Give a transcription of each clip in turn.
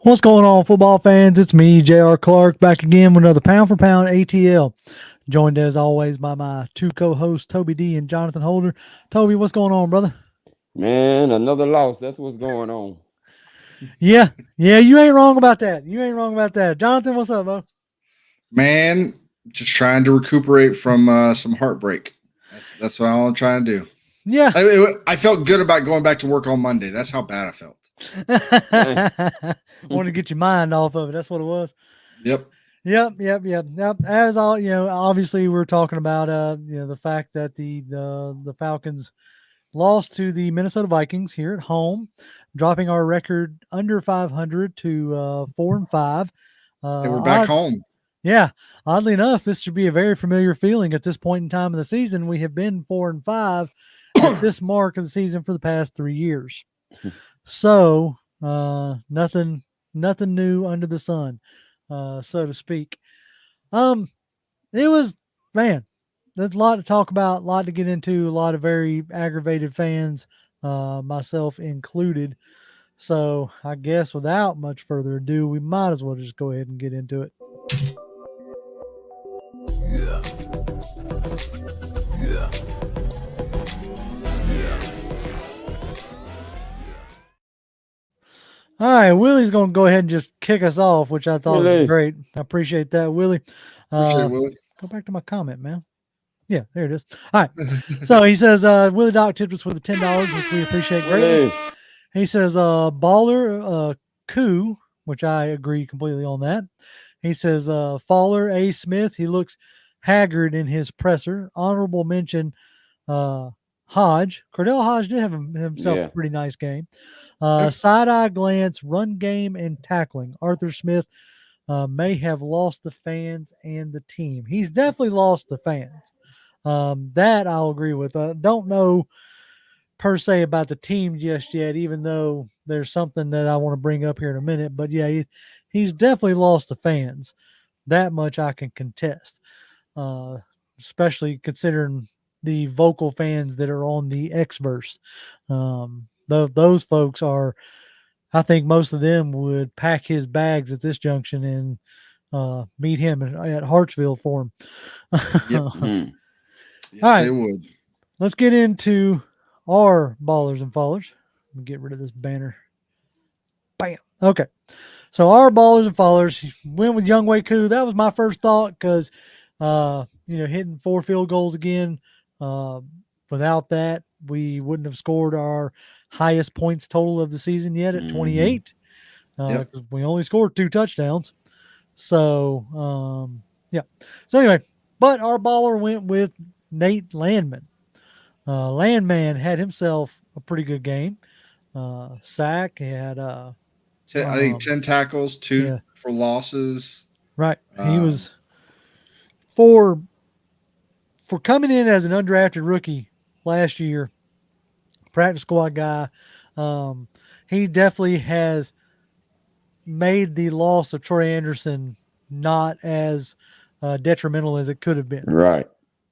What's going on, football fans? It's me, J.R. Clark, back again with another Pound for Pound ATL. Joined as always by my two co-hosts, Toby D and Jonathan Holder. Toby, what's going on, brother? Man, another loss. That's what's going on. Yeah, you ain't wrong about that. Jonathan, what's up, bro? Man, just trying to recuperate from some heartbreak. That's what I'm trying to do. Yeah. I felt good about going back to work on Monday. That's how bad I felt. Want to get your mind off of it. That's what it was. Yep. As all obviously we're talking about the fact that the Falcons lost to the Minnesota Vikings here at home, dropping our record under 500 to 4-5. Hey, we're back home. Yeah, oddly enough, this should be a very familiar feeling at this point in time of the season. We have been 4-5 at this mark of the season for the past 3 years. So nothing new under the sun, so to speak. It was, man, there's a lot to talk about, a lot to get into, a lot of very aggravated fans, myself included. So I guess without much further ado, we might as well just go ahead and get into it. All right, Willie's going to go ahead and just kick us off, which I thought was great. I appreciate that, Willie. Appreciate it, Willie. Go back to my comment, man. Yeah, there it is. All right. So he says, Willie Doc tipped us with the $10, which we appreciate greatly. He says, baller, coup, which I agree completely on that. He says, Faller, A. Smith, he looks haggard in his presser. Honorable mention, Hodge. Cordell Hodge did have himself a pretty nice game. Side-eye glance, run game, and tackling. Arthur Smith may have lost the fans and the team. He's definitely lost the fans. That I'll agree with. Don't know per se about the team just yet, even though there's something that I want to bring up here in a minute. But yeah, he's definitely lost the fans. That much I can contest, especially considering the vocal fans that are on the Xverse. Those folks are, I think most of them would pack his bags at this junction and meet him at Hartsville for him. Yep. Yes, all right, they would. Let's get into our ballers and fallers. Let me get rid of this banner. Bam. Okay. So our ballers and fallers went with Younghoe Koo. That was my first thought because, hitting 4 field goals again. Without that, we wouldn't have scored our highest points total of the season yet at 28. Because we only scored 2 touchdowns. So, yeah. So anyway, but our baller went with Nate Landman. Landman had himself a pretty good game. Sack, he had I think 10 tackles, 2 for losses. Right. He was for coming in as an undrafted rookie last year, practice squad guy. He definitely has made the loss of Troy Anderson not as detrimental as it could have been. Right.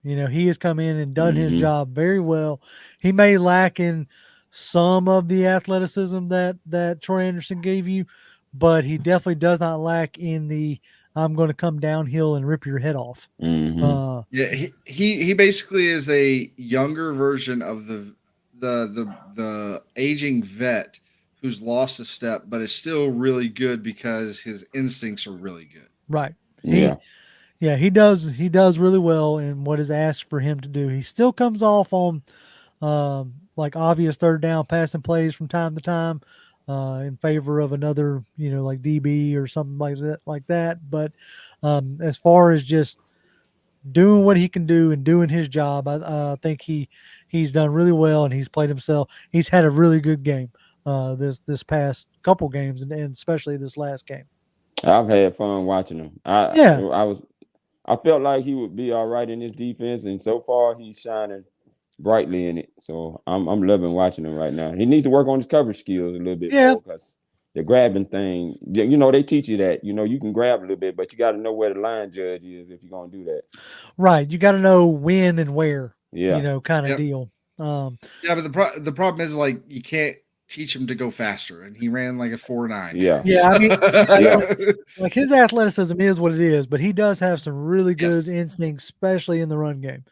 He has come in and done his job very well. He may lack in some of the athleticism that Troy Anderson gave you, but he definitely does not lack in the I'm going to come downhill and rip your head off. He basically is a younger version of the aging vet who's lost a step, but is still really good because his instincts are really good. Right. He does really well in what is asked for him to do. He still comes off on like obvious third down passing plays from time to time in favor of another, like DB or something like that. But as far as just doing what he can do and doing his job, I think he's done really well and he's played himself. He's had a really good game this past couple games and especially this last game. I've had fun watching him. I felt like he would be all right in his defense, and so far he's shining brightly in it. So I'm loving watching him right now. He needs to work on his coverage skills a little bit more because the grabbing thing, they teach you that, you can grab a little bit, but you got to know where the line judge is if you're going to do that. Right. You got to know when and where, kind of deal. But the problem is like you can't teach him to go faster, and he ran like a 4.9. Yeah. Yeah, I mean, like his athleticism is what it is, but he does have some really good instincts, especially in the run game.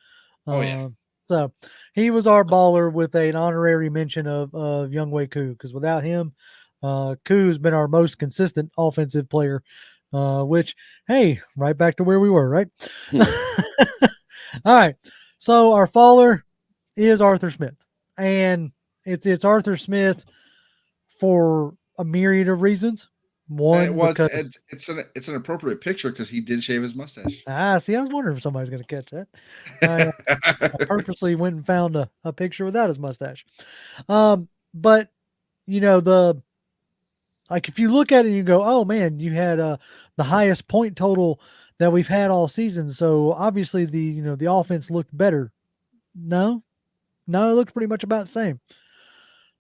Oh, yeah. So he was our baller with an honorary mention of Younghoe Koo, because without him, Koo's been our most consistent offensive player. Which, hey, right back to where we were, right? All right. So our faller is Arthur Smith, and it's Arthur Smith for a myriad of reasons. One, because it's an appropriate picture because he did shave his mustache. See, I was wondering if somebody's going to catch that. I purposely went and found a picture without his mustache. But you know, like if you look at it and you go, oh man, you had the highest point total that we've had all season, so obviously the offense looked better. No, it looked pretty much about the same.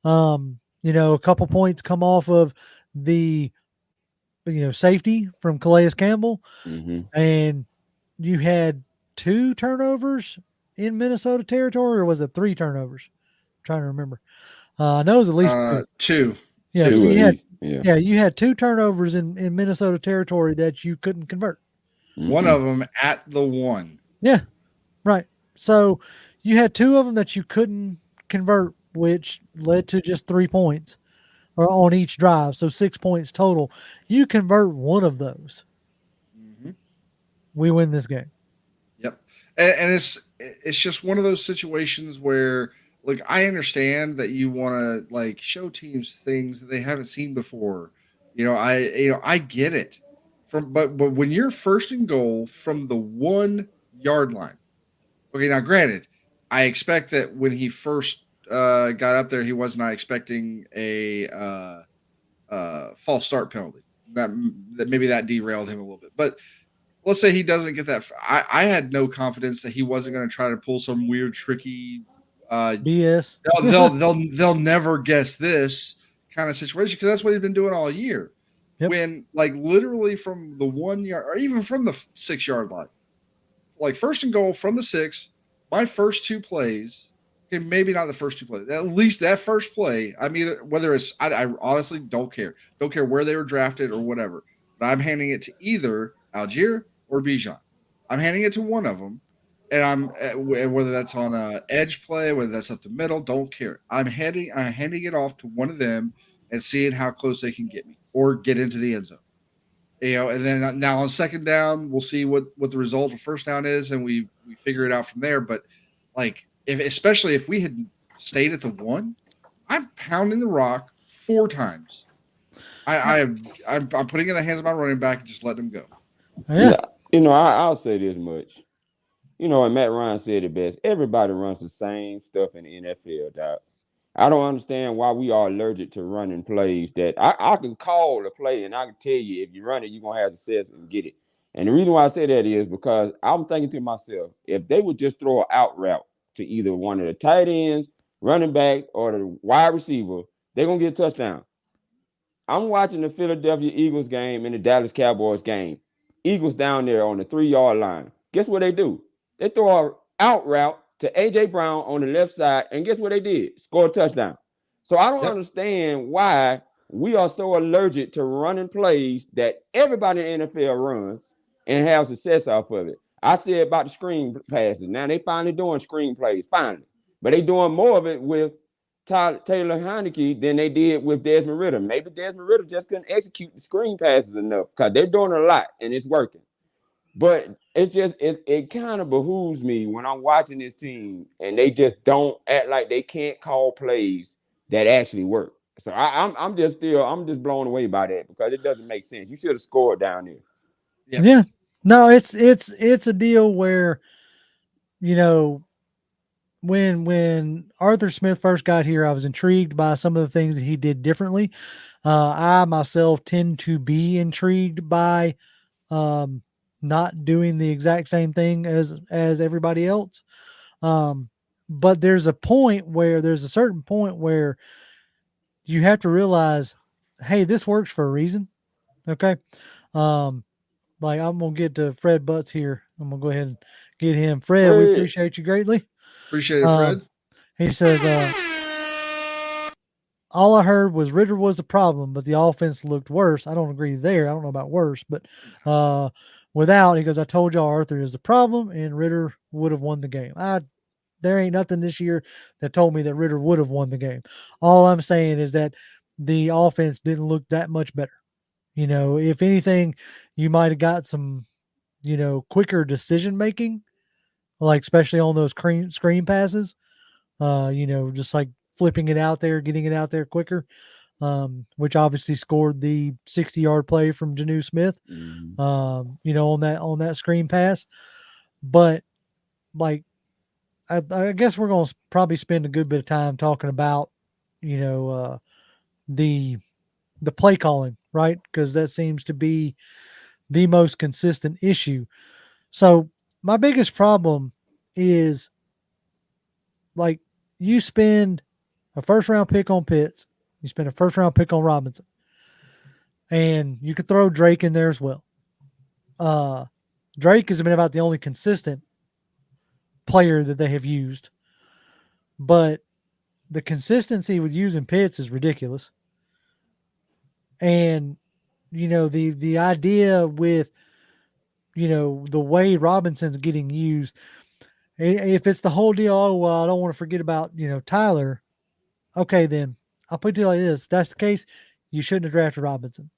A couple points come off of the safety from Calais Campbell, and you had 2 turnovers in Minnesota territory, or was it 3 turnovers? I'm trying to remember. I know it was at least 2. Yeah, so you had 2 turnovers in Minnesota territory that you couldn't convert. One of them at the 1. Yeah, right. So you had 2 of them that you couldn't convert, which led to just 3 points or on each drive. So 6 points total. You convert one of those, we win this game. Yep. And it's just one of those situations where, like, I understand that you want to like show teams things that they haven't seen before. I get it. But when you're first and goal from the 1 yard line. Okay, now granted, I expect that when he first got up there, he was not expecting a false start penalty. That maybe that derailed him a little bit. But let's say he doesn't get that. I had no confidence that he wasn't going to try to pull some weird, tricky BS. They'll never guess this kind of situation, because that's what he's been doing all year. Yep. When, like, literally from the 1 yard or even from the 6 yard line, like first and goal from the 6, my first 2 plays, okay, maybe not the first 2 plays, at least that first play, I'm either, whether it's, I honestly don't care where they were drafted or whatever, but I'm handing it to either Algier or Bijan. I'm handing it to one of them, and I'm whether that's on a edge play, whether that's up the middle, don't care. I'm handing it off to one of them and seeing how close they can get me or get into the end zone. And then now on second down, we'll see what the result of first down is, and we figure it out from there. But like, especially if we had stayed at the 1, I'm pounding the rock 4 times. I'm putting it in the hands of my running back and just letting him go. Yeah. I'll say this much. And Matt Ryan said it best. Everybody runs the same stuff in the NFL, dog. I don't understand why we are allergic to running plays that I can call a play and I can tell you if you run it, you're going to have success and get it. And the reason why I say that is because I'm thinking to myself, if they would just throw an out route to either one of the tight ends, running back, or the wide receiver, they're going to get a touchdown. I'm watching the Philadelphia Eagles game and the Dallas Cowboys game. Eagles down there on the 3 yard line. Guess what they do? They throw an out route to A.J. Brown on the left side, and guess what they did? Score a touchdown. So I don't understand why we are so allergic to running plays that everybody in the NFL runs and have success off of it. I said about the screen passes. Now they finally doing screen plays, finally. But they doing more of it with Taylor Heineke than they did with Desmond Ridder. Maybe Desmond Ridder just couldn't execute the screen passes enough because they're doing a lot and it's working. But it's just it kind of behooves me when I'm watching this team and they just don't act like they can't call plays that actually work. So I'm just blown away by that because it doesn't make sense. You should have scored down there. Yeah. No, it's a deal where, when Arthur Smith first got here, I was intrigued by some of the things that he did differently. I myself tend to be intrigued by not doing the exact same thing as everybody else. But there's a certain point where you have to realize, hey, this works for a reason. Okay. Like I'm going to get to Fred Butts here. I'm going to go ahead and get him. Fred, we appreciate you greatly. Appreciate it, Fred. He says, all I heard was Ritter was the problem, but the offense looked worse. I don't agree there. I don't know about worse, but without, he goes, I told y'all Arthur is the problem, and Ritter would have won the game. There ain't nothing this year that told me that Ritter would have won the game. All I'm saying is that the offense didn't look that much better. If anything, you might have got some, quicker decision making, like especially on those screen passes. Just like flipping it out there, getting it out there quicker. Which obviously scored the 60-yard play from Janu Smith. Mm-hmm. On that screen pass. But like, I guess we're going to probably spend a good bit of time talking about, the play calling, right? Because that seems to be the most consistent issue. So my biggest problem is, like, you spend a first round pick on Pitts, you spend a first round pick on Robinson, and you could throw Drake in there as well. Drake has been about the only consistent player that they have used, but the consistency with using Pitts is ridiculous. And the idea with the way Robinson's getting used, if it's the whole deal, oh well, I don't want to forget about Tyler. Okay, then I'll put it like this: if that's the case, you shouldn't have drafted Robinson.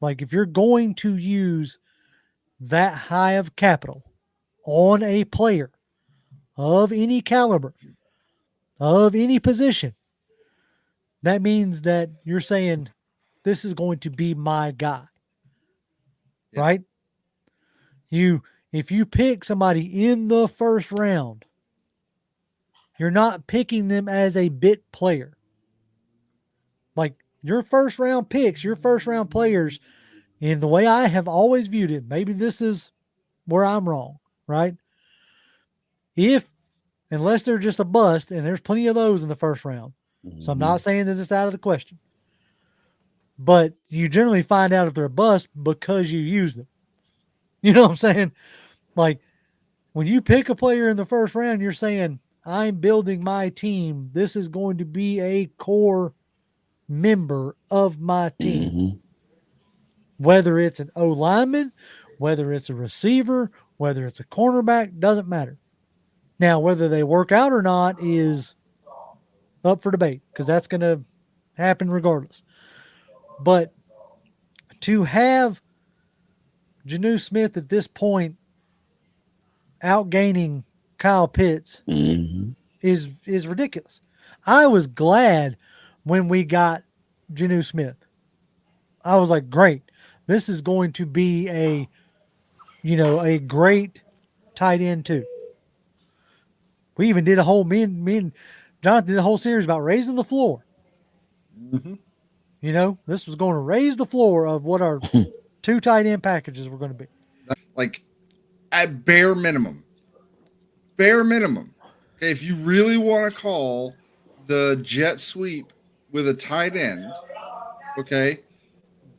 Like, if you're going to use that high of capital on a player of any caliber, of any position, that means that you're saying this is going to be my guy. Yeah. Right? If you pick somebody in the first round, you're not picking them as a bit player. Like, your first round picks, your first round players, in the way I have always viewed it, maybe this is where I'm wrong, right? Unless they're just a bust, and there's plenty of those in the first round. Mm-hmm. So I'm not saying that it's out of the question. But you generally find out if they're a bust because you use them. You know what I'm saying? Like, when you pick a player in the first round, you're saying, I'm building my team. This is going to be a core member of my team. Mm-hmm. Whether it's an O lineman, whether it's a receiver, whether it's a cornerback, doesn't matter. Now, whether they work out or not is up for debate, because that's going to happen regardless. But to have Janu Smith at this point outgaining Kyle Pitts mm-hmm. is ridiculous. I was glad when we got Janu Smith. I was like, great. This is going to be a great tight end too. We even did me and Jonathan did a whole series about raising the floor. Mm-hmm. This was going to raise the floor of what our two tight end packages were going to be. Like, at bare minimum. Okay, if you really want to call the jet sweep with a tight end, okay,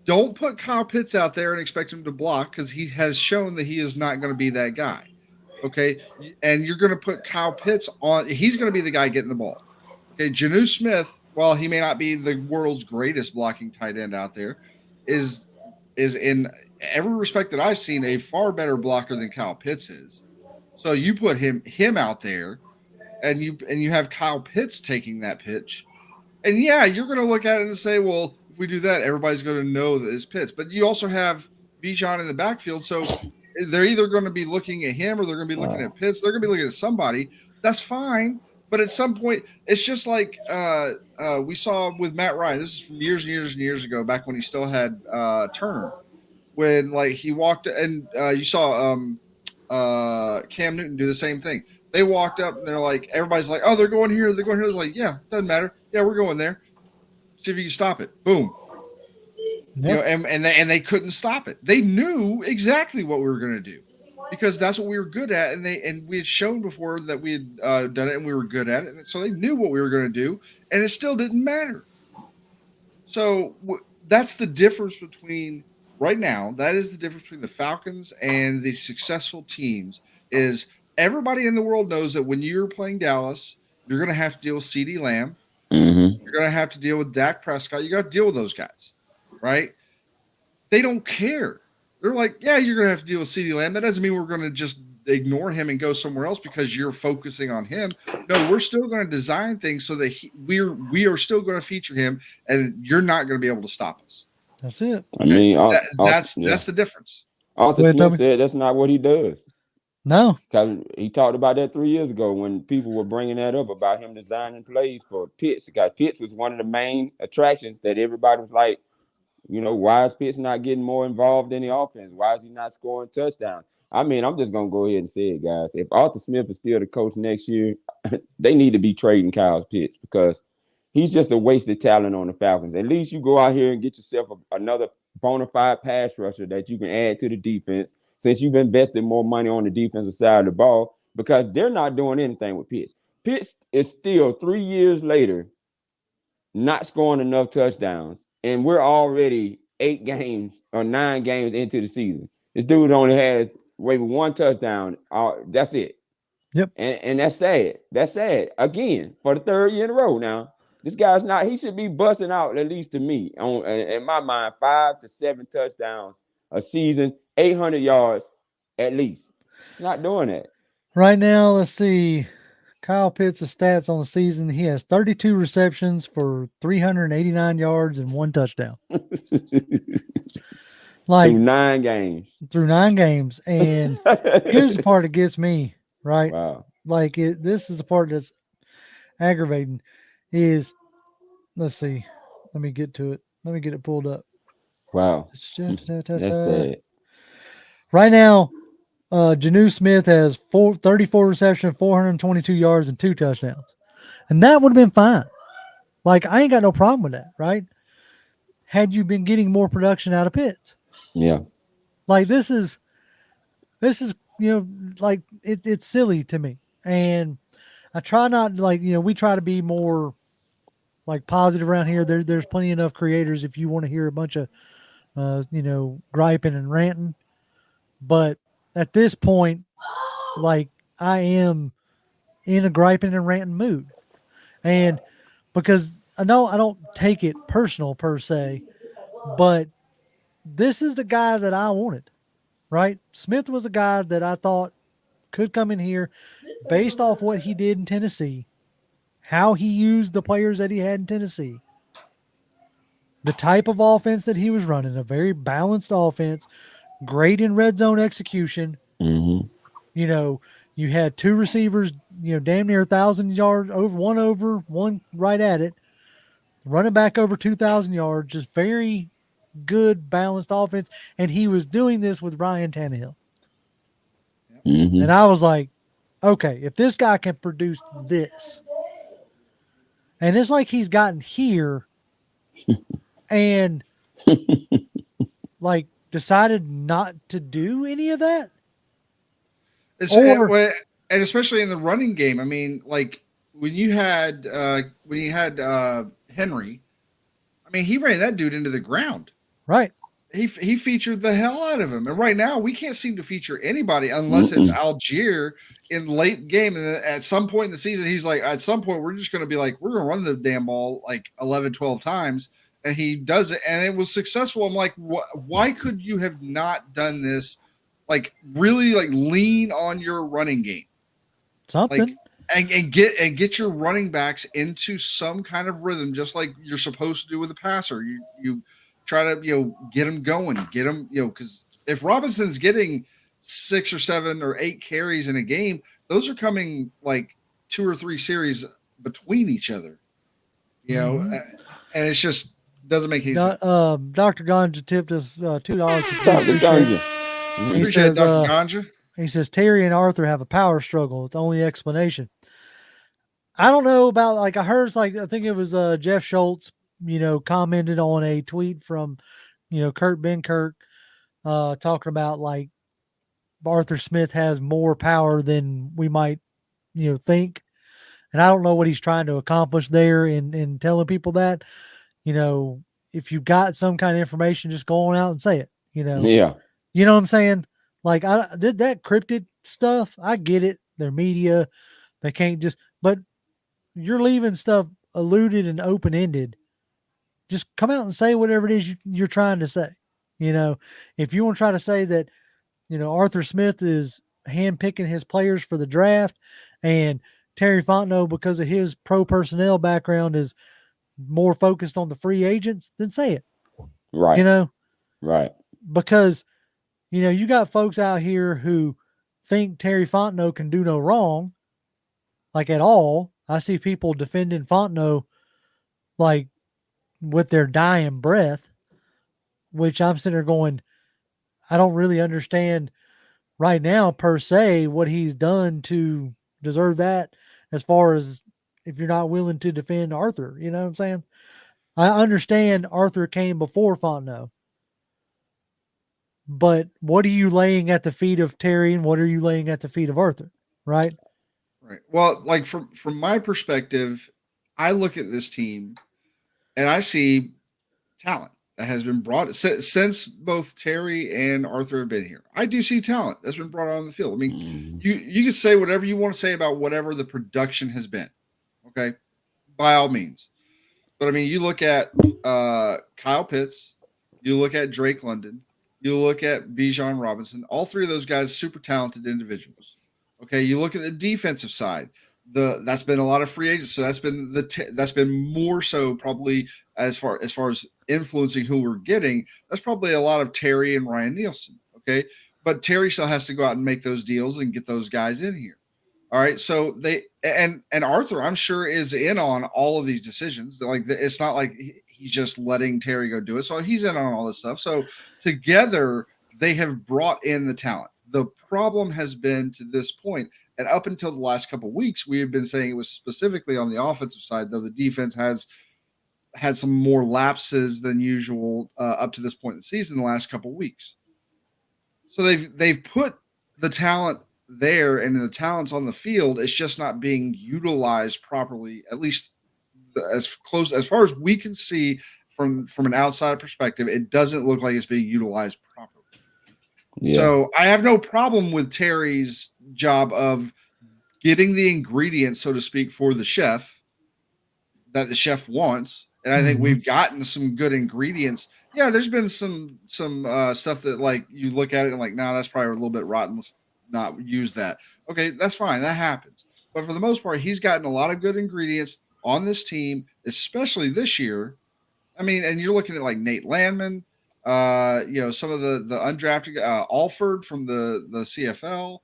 don't put Kyle Pitts out there and expect him to block, because he has shown that he is not going to be that guy. Okay, and you're going to put Kyle Pitts on. He's going to be the guy getting the ball. Okay, Janu Smith, while he may not be the world's greatest blocking tight end out there, is in every respect that I've seen a far better blocker than Kyle Pitts is. So you put him out there, and you have Kyle Pitts taking that pitch, and yeah, you're going to look at it and say, well, if we do that, everybody's going to know that it's Pitts. But you also have Bijan in the backfield, so they're either going to be looking at him or they're going to be looking at Pitts. They're going to be looking at somebody. That's fine. But at some point, it's just like we saw with Matt Ryan. This is from years and years and years ago, back when he still had Turner. When he walked, and you saw Cam Newton do the same thing. They walked up and they're like, everybody's like, oh, they're going here. They're going here. They're like, yeah, doesn't matter. Yeah, we're going there. See if you can stop it. Boom. Yep. And they couldn't stop it. They knew exactly what we were going to do, because that's what we were good at, and we had shown before that we had done it and we were good at it. And so they knew what we were going to do, and it still didn't matter. So that's the difference between right now. That is the difference between the Falcons and the successful teams. Is everybody in the world knows that when you're playing Dallas, you're going to have to deal with CeeDee Lamb. Mm-hmm. You're going to have to deal with Dak Prescott. You got to deal with those guys, right? They don't care. They're like, yeah, you're going to have to deal with CeeDee Lamb. That doesn't mean we're going to just ignore him and go somewhere else because you're focusing on him. No, we're still going to design things so that we are still going to feature him, and you're not going to be able to stop us. That's it. I mean, that's the difference. Arthur Smith said that's not what he does. No, because he talked about that 3 years ago when people were bringing that up about him designing plays for Pitts. Because Pitts was one of the main attractions that everybody was like, why is Pitts not getting more involved in the offense? Why is he not scoring touchdowns? I mean, I'm just gonna go ahead and say it, guys. If Arthur Smith is still the coach next year, they need to be trading Kyle Pitts because he's just a wasted talent on the Falcons. At least you go out here and get yourself another bona fide pass rusher that you can add to the defense. Since you've invested more money on the defensive side of the ball, because they're not doing anything with Pitts. Pitts is still 3 years later not scoring enough touchdowns, and we're already 8 games or 9 games into the season. This dude only has maybe 1 touchdown. That's it. Yep. And that's sad. That's sad. Again, for the 3rd year in a row now. This guy's not, he should be busting out, at least to me, in my mind, 5 to 7 touchdowns a season, 800 yards at least. He's not doing that. Right now, let's see. Kyle Pitts' stats on the season. He has 32 receptions for 389 yards and 1 touchdown. Like through 9 games. Through 9 games. And here's the part that gets me, right? Wow. Like this is the part that's aggravating is, let's see. Let me get to it. Let me get it pulled up. Wow. That's sad. Right now, Jonnu Smith has 34 receptions, 422 yards, and 2 touchdowns. And that would have been fine. Like, I ain't got no problem with that, right? Had you been getting more production out of Pitts. Yeah. Like, this is like, it's silly to me. And I try not, like, we try to be more, like, positive around here. There's plenty enough creators if you want to hear a bunch of, griping and ranting. But at this point, like, I am in a griping and ranting mood. And because I know I don't take it personal per se, but this is the guy that I wanted, right? Smith was a guy that I thought could come in here based off what he did in Tennessee, how he used the players that he had in Tennessee, the type of offense that he was running, a very balanced offense, great in red zone execution. Mm-hmm. You had 2 receivers, damn near 1,000 yards, over, one right at it, running back over 2,000 yards, just very good, balanced offense. And he was doing this with Ryan Tannehill. Mm-hmm. And I was like, okay, if this guy can produce this, and it's like he's gotten here and like decided not to do any of that. And especially in the running game. I mean, like when you had Henry, I mean, he ran that dude into the ground. Right. He featured the hell out of him. And right now we can't seem to feature anybody unless it's Algier in late game. And at some point in the season, he's like, at some point we're just going to be like, we're going to run the damn ball like 11, 12 times. And he does it. And it was successful. I'm like, why could you have not done this? Like really like lean on your running game. Something. Like, and get your running backs into some kind of rhythm, just like you're supposed to do with a passer. You try to get them going, get them because if Robinson's getting 6 or 7 or 8 carries in a game, those are coming like 2 or 3 series between each other. And it's just doesn't make any sense. Dr. Ganja tipped us $2. Dr. Ganja. Appreciate it, Dr. Ganja. He says Terry and Arthur have a power struggle. It's the only explanation. I don't know about, like, I heard, I think it was Jeff Schultz, commented on a tweet from, Kurt Benkirk, talking about like Arthur Smith has more power than we might, think. And I don't know what he's trying to accomplish there in telling people that, if you've got some kind of information, just go on out and say it, Yeah. You know what I'm saying? Like, I did that cryptid stuff. I get it. They're media. They can't just, but you're leaving stuff alluded and open ended, just come out and say whatever it is you're trying to say. If you want to try to say that, Arthur Smith is handpicking his players for the draft, and Terry Fontenot, because of his pro personnel background, is more focused on the free agents, then say it. Right. Right. Because, you got folks out here who think Terry Fontenot can do no wrong, like at all. I see people defending Fontenot like with their dying breath, which I'm sitting there going, I don't really understand right now per se what he's done to deserve that, as far as if you're not willing to defend Arthur. You know what I'm saying? I understand Arthur came before Fontenot, but what are you laying at the feet of Terry and what are you laying at the feet of Arthur? Right. Right. Well, like from my perspective, I look at this team and I see talent that has been brought since both Terry and Arthur have been here. I do see talent that's been brought on the field. I mean, you can say whatever you want to say about whatever the production has been. Okay. By all means. But I mean, you look at Kyle Pitts, you look at Drake London, you look at Bijan Robinson, all three of those guys, super talented individuals. Okay. You look at the defensive side. That's been a lot of free agents, so that's been more so probably as far as influencing who we're getting. That's probably a lot of Terry and Ryan Nielsen. Okay, but Terry still has to go out and make those deals and get those guys in here. All right, so they and Arthur, I'm sure, is in on all of these decisions. Like, it's not like he's just letting Terry go do it. So he's in on all this stuff. So together they have brought in the talent. The problem has been, to this point, and up until the last couple of weeks, we have been saying it was specifically on the offensive side, though the defense has had some more lapses than usual up to this point in the season, the last couple of weeks. So they've put the talent there, and the talent's on the field. It's just not being utilized properly, at least as far as we can see from an outside perspective. It doesn't look like it's being utilized properly. Yeah. So I have no problem with Terry's job of getting the ingredients, so to speak, for the chef that the chef wants. And I think we've gotten some good ingredients. Yeah, there's been some stuff that, like, you look at it and like, nah, that's probably a little bit rotten. Let's not use that. Okay, that's fine. That happens. But for the most part, he's gotten a lot of good ingredients on this team, especially this year. I mean, and you're looking at like Nate Landman, some of the undrafted Alford from the CFL.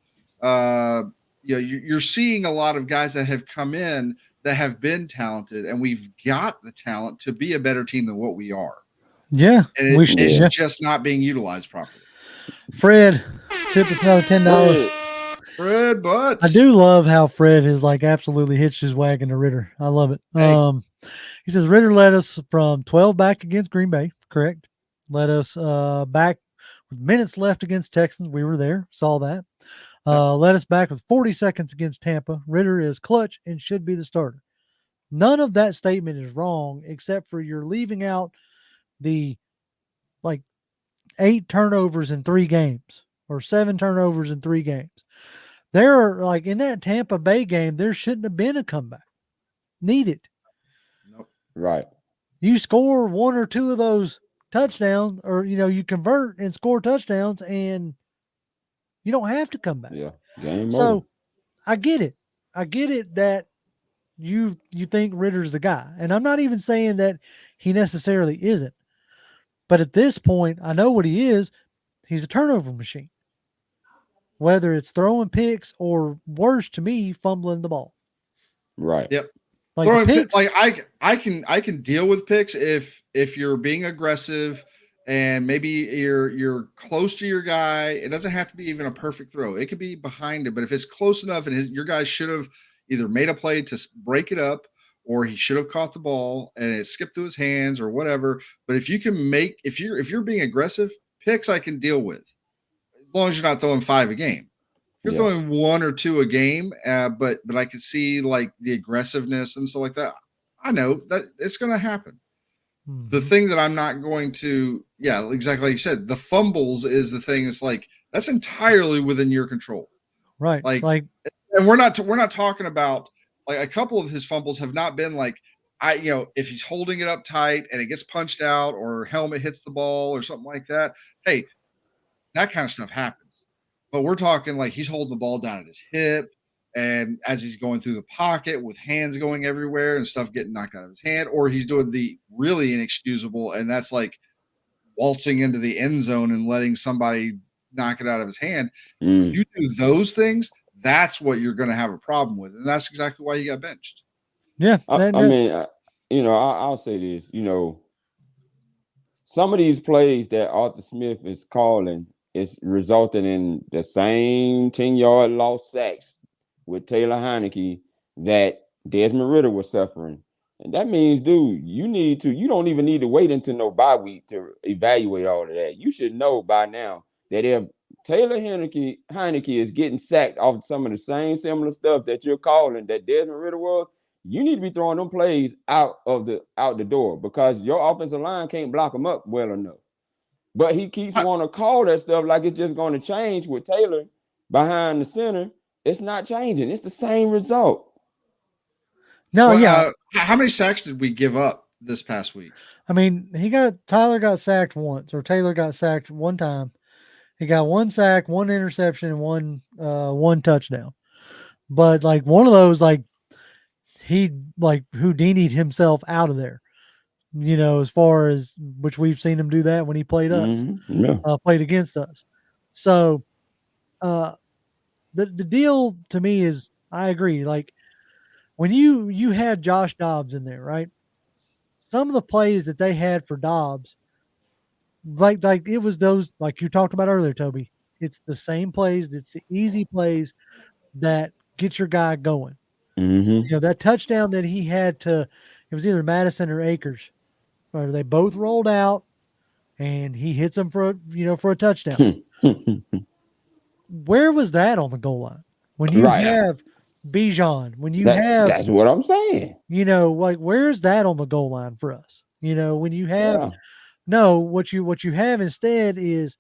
You're seeing a lot of guys that have come in that have been talented, and we've got the talent to be a better team than what we are. Yeah, and it's just not being utilized properly. Fred, tip us another $10. Fred Butts. I do love how Fred has like absolutely hitched his wagon to Ritter. I love it. Hey. He says Ritter led us from 12 back against Green Bay. Correct. Led us back with minutes left against Texans. We were there. Saw that. Led us back with 40 seconds against Tampa. Ritter is clutch and should be the starter. None of that statement is wrong, except for you're leaving out the 8 turnovers in 3 games or 7 turnovers in 3 games. There are, like, in that Tampa Bay game, there shouldn't have been a comeback needed. Nope. Right. You score 1 or 2 of those touchdowns, or, you convert and score touchdowns, and you don't have to come back. Yeah. Game so over. I get it. I get it that you think Ritter's the guy. And I'm not even saying that he necessarily isn't. But at this point, I know what he is. He's a turnover machine. Whether it's throwing picks or, worse to me, fumbling the ball. Right. Yep. Like throwing picks, I can deal with picks if you're being aggressive and maybe you're close to your guy. It doesn't have to be even a perfect throw. It could be behind it, but if it's close enough and your guy should have either made a play to break it up, or he should have caught the ball and it skipped through his hands or whatever. But if you can if you're being aggressive, picks I can deal with, as long as you're not throwing 5 a game. If you're throwing 1 or 2 a game, but I can see like the aggressiveness and stuff like that. I know that it's going to happen. Mm-hmm. The thing that I'm not going to, exactly like you said, the fumbles is the thing. It's like, that's entirely within your control. Right. And we're not talking about, like, a couple of his fumbles have not been like, if he's holding it up tight and it gets punched out or helmet hits the ball or something like that, hey, that kind of stuff happens. But we're talking like he's holding the ball down at his hip, and as he's going through the pocket with hands going everywhere and stuff getting knocked out of his hand, or he's doing the really inexcusable, and that's like waltzing into the end zone and letting somebody knock it out of his hand. You do those things, that's what you're going to have a problem with, and that's exactly why you got benched. Yeah, I mean, I'll say this. Some of these plays that Arthur Smith is calling is resulting in the same 10-yard lost sacks with Taylor Heineke that Desmond Ridder was suffering. And that means, dude, you don't even need to wait until no bye week to evaluate all of that. You should know by now that if Taylor Heineke is getting sacked off some of the same similar stuff that you're calling that Desmond Ridder was, you need to be throwing them plays out the door because your offensive line can't block them up well enough. But he keeps wanting to call that stuff like it's just going to change with Taylor behind the center. It's not changing. It's the same result. No, yeah. How many sacks did we give up this past week? I mean, Tyler got sacked once, or Taylor got sacked one time. He got one sack, one interception, and one touchdown. But like one of those, like he like Houdini'd himself out of there. As far as which we've seen him do that when he played us, played against us. So, the deal to me is, I agree. Like when you had Josh Dobbs in there, right? Some of the plays that they had for Dobbs, like it was those like you talked about earlier, Toby. It's the same plays. It's the easy plays that get your guy going. That touchdown that he had it was either Madison or Akers. Or they both rolled out, and he hits them for a touchdown. Where was that on the goal line? When you have Bijan, when you that's what I'm saying. Like where's that on the goal line for us? When you have what you have instead is,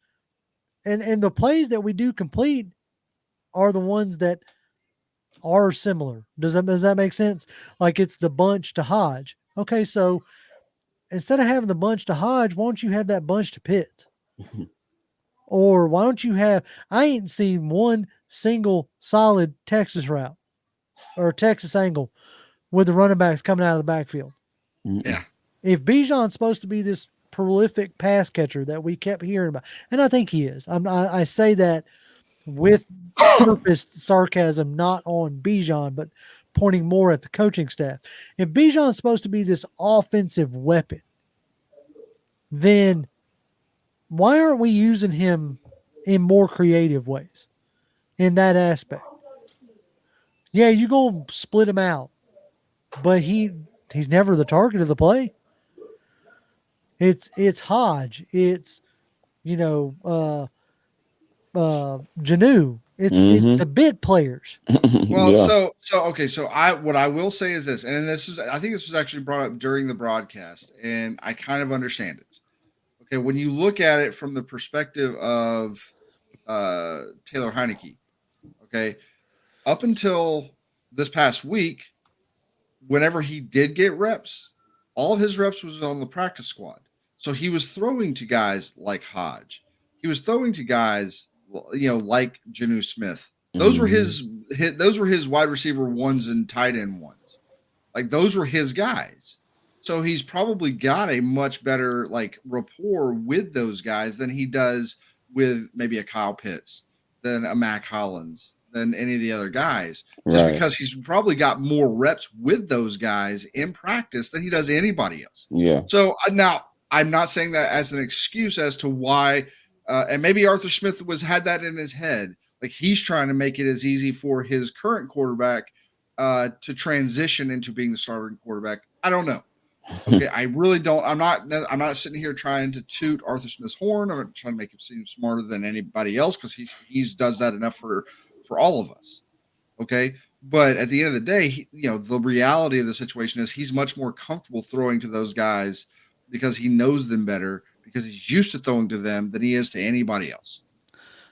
and the plays that we do complete are the ones that are similar. Does that make sense? Like it's the bunch to Hodge. Okay, so instead of having the bunch to Hodge, why don't you have that bunch to Pitts? Or why don't you have, I ain't seen one single solid Texas route or Texas angle with the running backs coming out of the backfield. Yeah. If Bijan's supposed to be this prolific pass catcher that we kept hearing about, and I think he is. I say that with purposed sarcasm, not on Bijan, but pointing more at the coaching staff. If Bijan's supposed to be this offensive weapon, then why aren't we using him in more creative ways in that aspect? Yeah, you're going to split him out, but he's never the target of the play. It's Hodge. It's, Janu. It's the bit players. Well, so what I will say is this, and I think this was actually brought up during the broadcast, and I kind of understand it. Okay, when you look at it from the perspective of Taylor Heineke, okay, up until this past week, whenever he did get reps, all of his reps was on the practice squad. So he was throwing to guys like Hodge. He was throwing to guys, like Janu Smith. Those were his wide receiver ones and tight end ones. Like those were his guys. So he's probably got a much better rapport with those guys than he does with maybe a Kyle Pitts, than a Mac Hollins, than any of the other guys. Just because he's probably got more reps with those guys in practice than he does anybody else. Yeah. So now I'm not saying that as an excuse as to why, and maybe Arthur Smith had that in his head. Like he's trying to make it as easy for his current quarterback to transition into being the starting quarterback. I don't know. Okay, I really don't. I'm not sitting here trying to toot Arthur Smith's horn. I'm not trying to make him seem smarter than anybody else because he's does that enough for all of us. Okay, but at the end of the day, the reality of the situation is he's much more comfortable throwing to those guys because he knows them better, because he's used to throwing to them than he is to anybody else.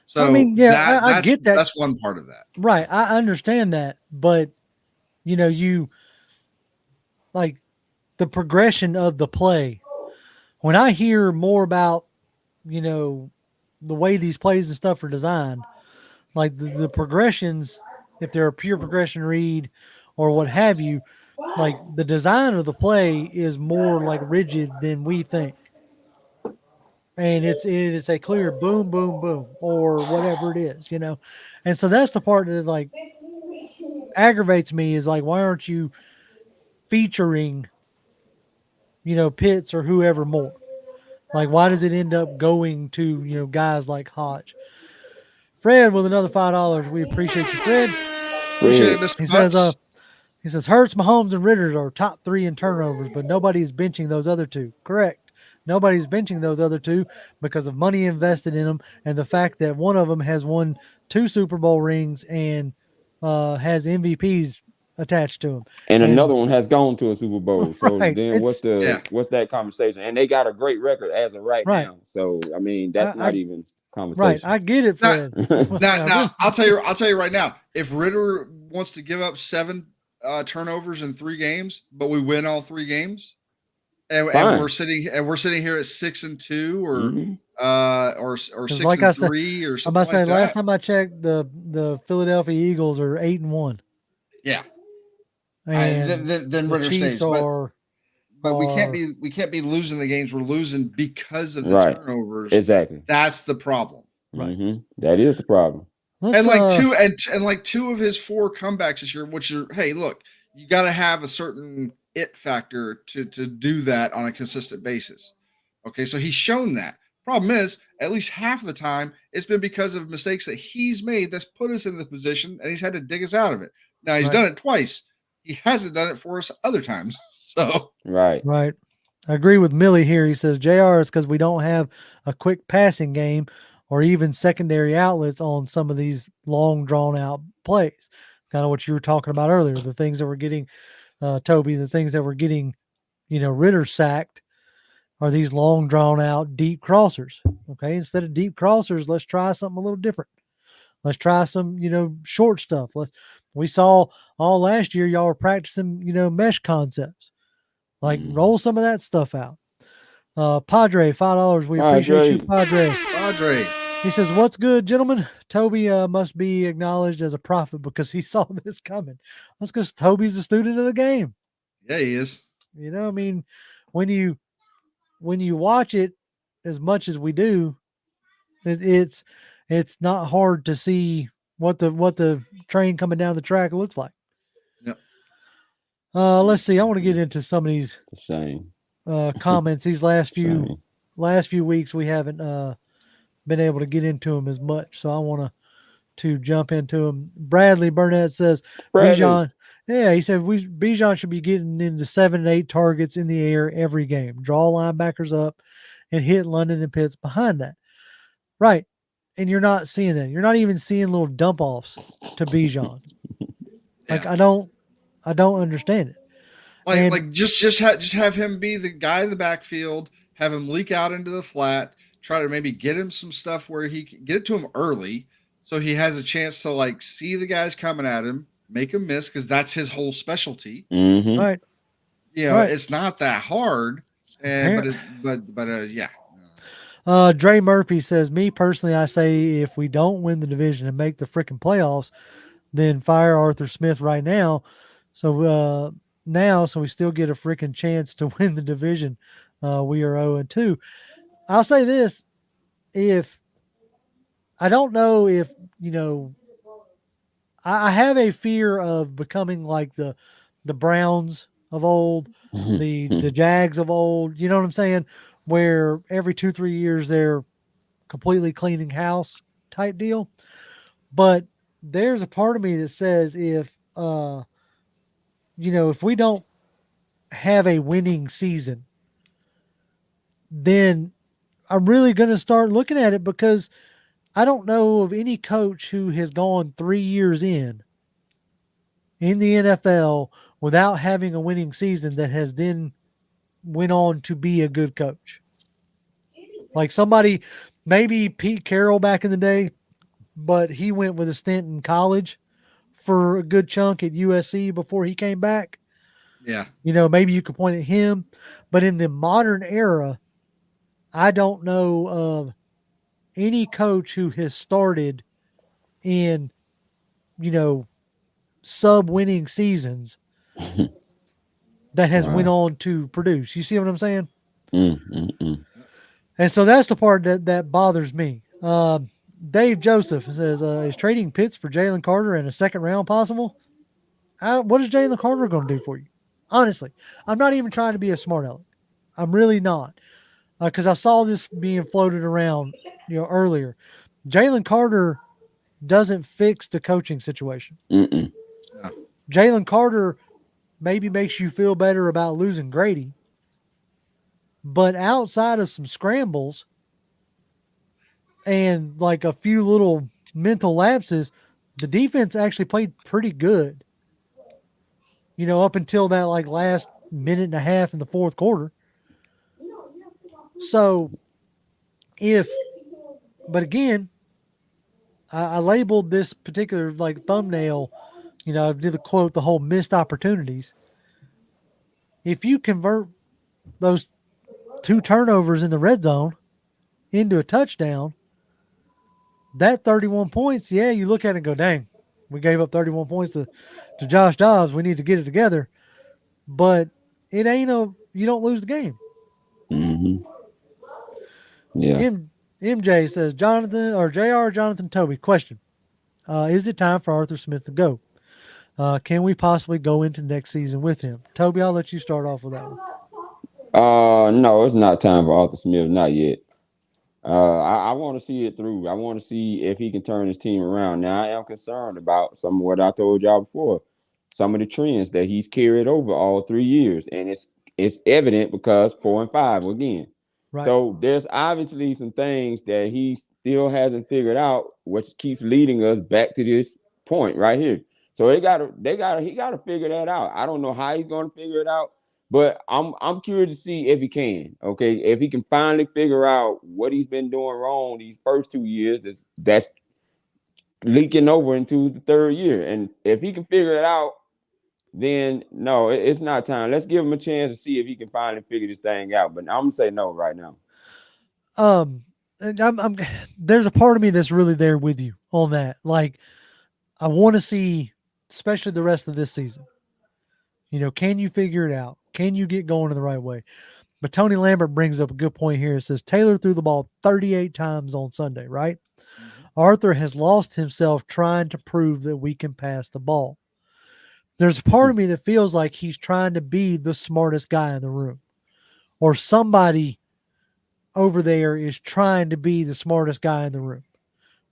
So I mean, yeah, I get that. That's one part of that. Right. I understand that. But, the progression of the play. When I hear more about, the way these plays and stuff are designed, like the progressions, if they're a pure progression read or what have you, like the design of the play is more like rigid than we think. And it is a clear boom, boom, boom, or whatever it is, And so that's the part that like aggravates me is like, why aren't you featuring, Pitts or whoever more? Like, why does it end up going to, guys like Hodge? Fred with another $5. We appreciate you, Fred. Appreciate it, Mr. He says Hurts, Mahomes, and Ritter are top 3 in turnovers, but nobody is benching those other 2. Correct. Nobody's benching those other 2 because of money invested in them and the fact that one of them has won 2 Super Bowl rings and has MVPs attached to him. And another one has gone to a Super Bowl. So right. Then what's that conversation? And they got a great record as of right now. So I mean, that's not even conversation. Right. I get it, Fred. Now I'll tell you right now, if Ritter wants to give up 7 turnovers in 3 games, but we win all 3 games, and we're sitting here at 6-2 or 6-3 like or something. I'm about to say, last time I checked, the Philadelphia Eagles are 8-1. Yeah. And then Ritter stays, but we can't be losing the games. We're losing because of the turnovers. Exactly. That's the problem. Right. That is the problem. And like 2 of his 4 comebacks this year, which are, hey, look, you got to have a certain it factor to do that on a consistent basis. Okay, so he's shown that. Problem is, at least half of the time, it's been because of mistakes that he's made that's put us in the position, and he's had to dig us out of it. Now he's done it twice. He hasn't done it for us other times. So right. I agree with Millie here. He says, JR, it's because we don't have a quick passing game or even secondary outlets on some of these long drawn out plays. Kind of what you were talking about earlier, the things that we're getting, Toby, the things that we're getting, Ritter sacked are these long drawn out deep crossers. Okay. Instead of deep crossers, let's try something a little different. Let's try some, short stuff. We saw all last year, y'all were practicing, mesh concepts. Like roll some of that stuff out. Padre, $5. We appreciate you, Padre. He says, what's good, gentlemen? Toby must be acknowledged as a prophet because he saw this coming. That's because Toby's a student of the game. Yeah, he is. I mean, when you watch it as much as we do, it's not hard to see what the train coming down the track looks like. Yep. Let's see. I want to get into some of these comments. These last few weeks we haven't been able to get into them as much, so I want to jump into them. Bradley Burnett says, Bijan. Yeah, he said Bijan should be getting into 7 and 8 targets in the air every game. Draw linebackers up and hit London and Pitts behind that. Right. And you're not seeing that. You're not even seeing little dump offs to Bijan. Like I don't understand it. Like just have him be the guy in the backfield, have him leak out into the flat, try to maybe get him some stuff where he can get it to him early so he has a chance to like see the guys coming at him, make him miss because that's his whole specialty. Mm-hmm. Right. It's not that hard. And yeah. Dre Murphy says, me personally, I say if we don't win the division and make the freaking playoffs, then fire Arthur Smith right now. So we still get a freaking chance to win the division. We are 0-2. I'll say this. I don't know if, I have a fear of becoming like the Browns of old, the Jags of old, you know what I'm saying? Where every 2-3 years they're completely cleaning house type deal. But there's a part of me that says if we don't have a winning season, then I'm really going to start looking at it because I don't know of any coach who has gone 3 years in the NFL without having a winning season that has then went on to be a good coach. Like somebody, maybe Pete Carroll back in the day, but he went with a stint in college for a good chunk at USC before he came back. Yeah. Maybe you could point at him, but in the modern era, I don't know of any coach who has started in, sub-winning seasons that has went on to produce. You see what I'm saying? And so that's the part that bothers me. Dave Joseph says, is trading Pitts for Jalen Carter and a second round possible? What is Jalen Carter going to do for you? Honestly, I'm not even trying to be a smart aleck. I'm really not. Because I saw this being floated around, earlier. Jalen Carter doesn't fix the coaching situation. No. Jalen Carter maybe makes you feel better about losing Grady. But outside of some scrambles and like a few little mental lapses, the defense actually played pretty good. Up until that like last minute and a half in the fourth quarter. So but again, I labeled this particular like thumbnail, I did the quote, the whole missed opportunities. If you convert those 2 turnovers in the red zone into a touchdown, that 31 points, yeah, you look at it and go, dang, we gave up 31 points to Josh Dobbs. We need to get it together. But it ain't you don't lose the game. Mm-hmm. Yeah. MJ says, Jonathan Toby, question. Is it time for Arthur Smith to go? Can we possibly go into next season with him? Toby, I'll let you start off with that one. No, it's not time for Arthur Smith, not yet. I want to see it through. I want to see if he can turn his team around. Now, I am concerned about some of what I told y'all before, some of the trends that he's carried over all 3 years, and it's evident because 4 and 5 again. Right. So there's obviously some things that he still hasn't figured out, which keeps leading us back to this point right here. So he got to figure that out. I don't know how he's going to figure it out. But I'm curious to see if he can, okay? If he can finally figure out what he's been doing wrong these first 2 years, that's leaking over into the third year. And if he can figure it out, then no, it's not time. Let's give him a chance to see if he can finally figure this thing out. But I'm gonna say no right now. There's a part of me that's really there with you on that. Like, I want to see, especially the rest of this season. Can you figure it out? Can you get going in the right way? But Tony Lambert brings up a good point here. It says Taylor threw the ball 38 times on Sunday, right? Mm-hmm. Arthur has lost himself trying to prove that we can pass the ball. There's a part of me that feels like he's trying to be the smartest guy in the room, or somebody over there is trying to be the smartest guy in the room,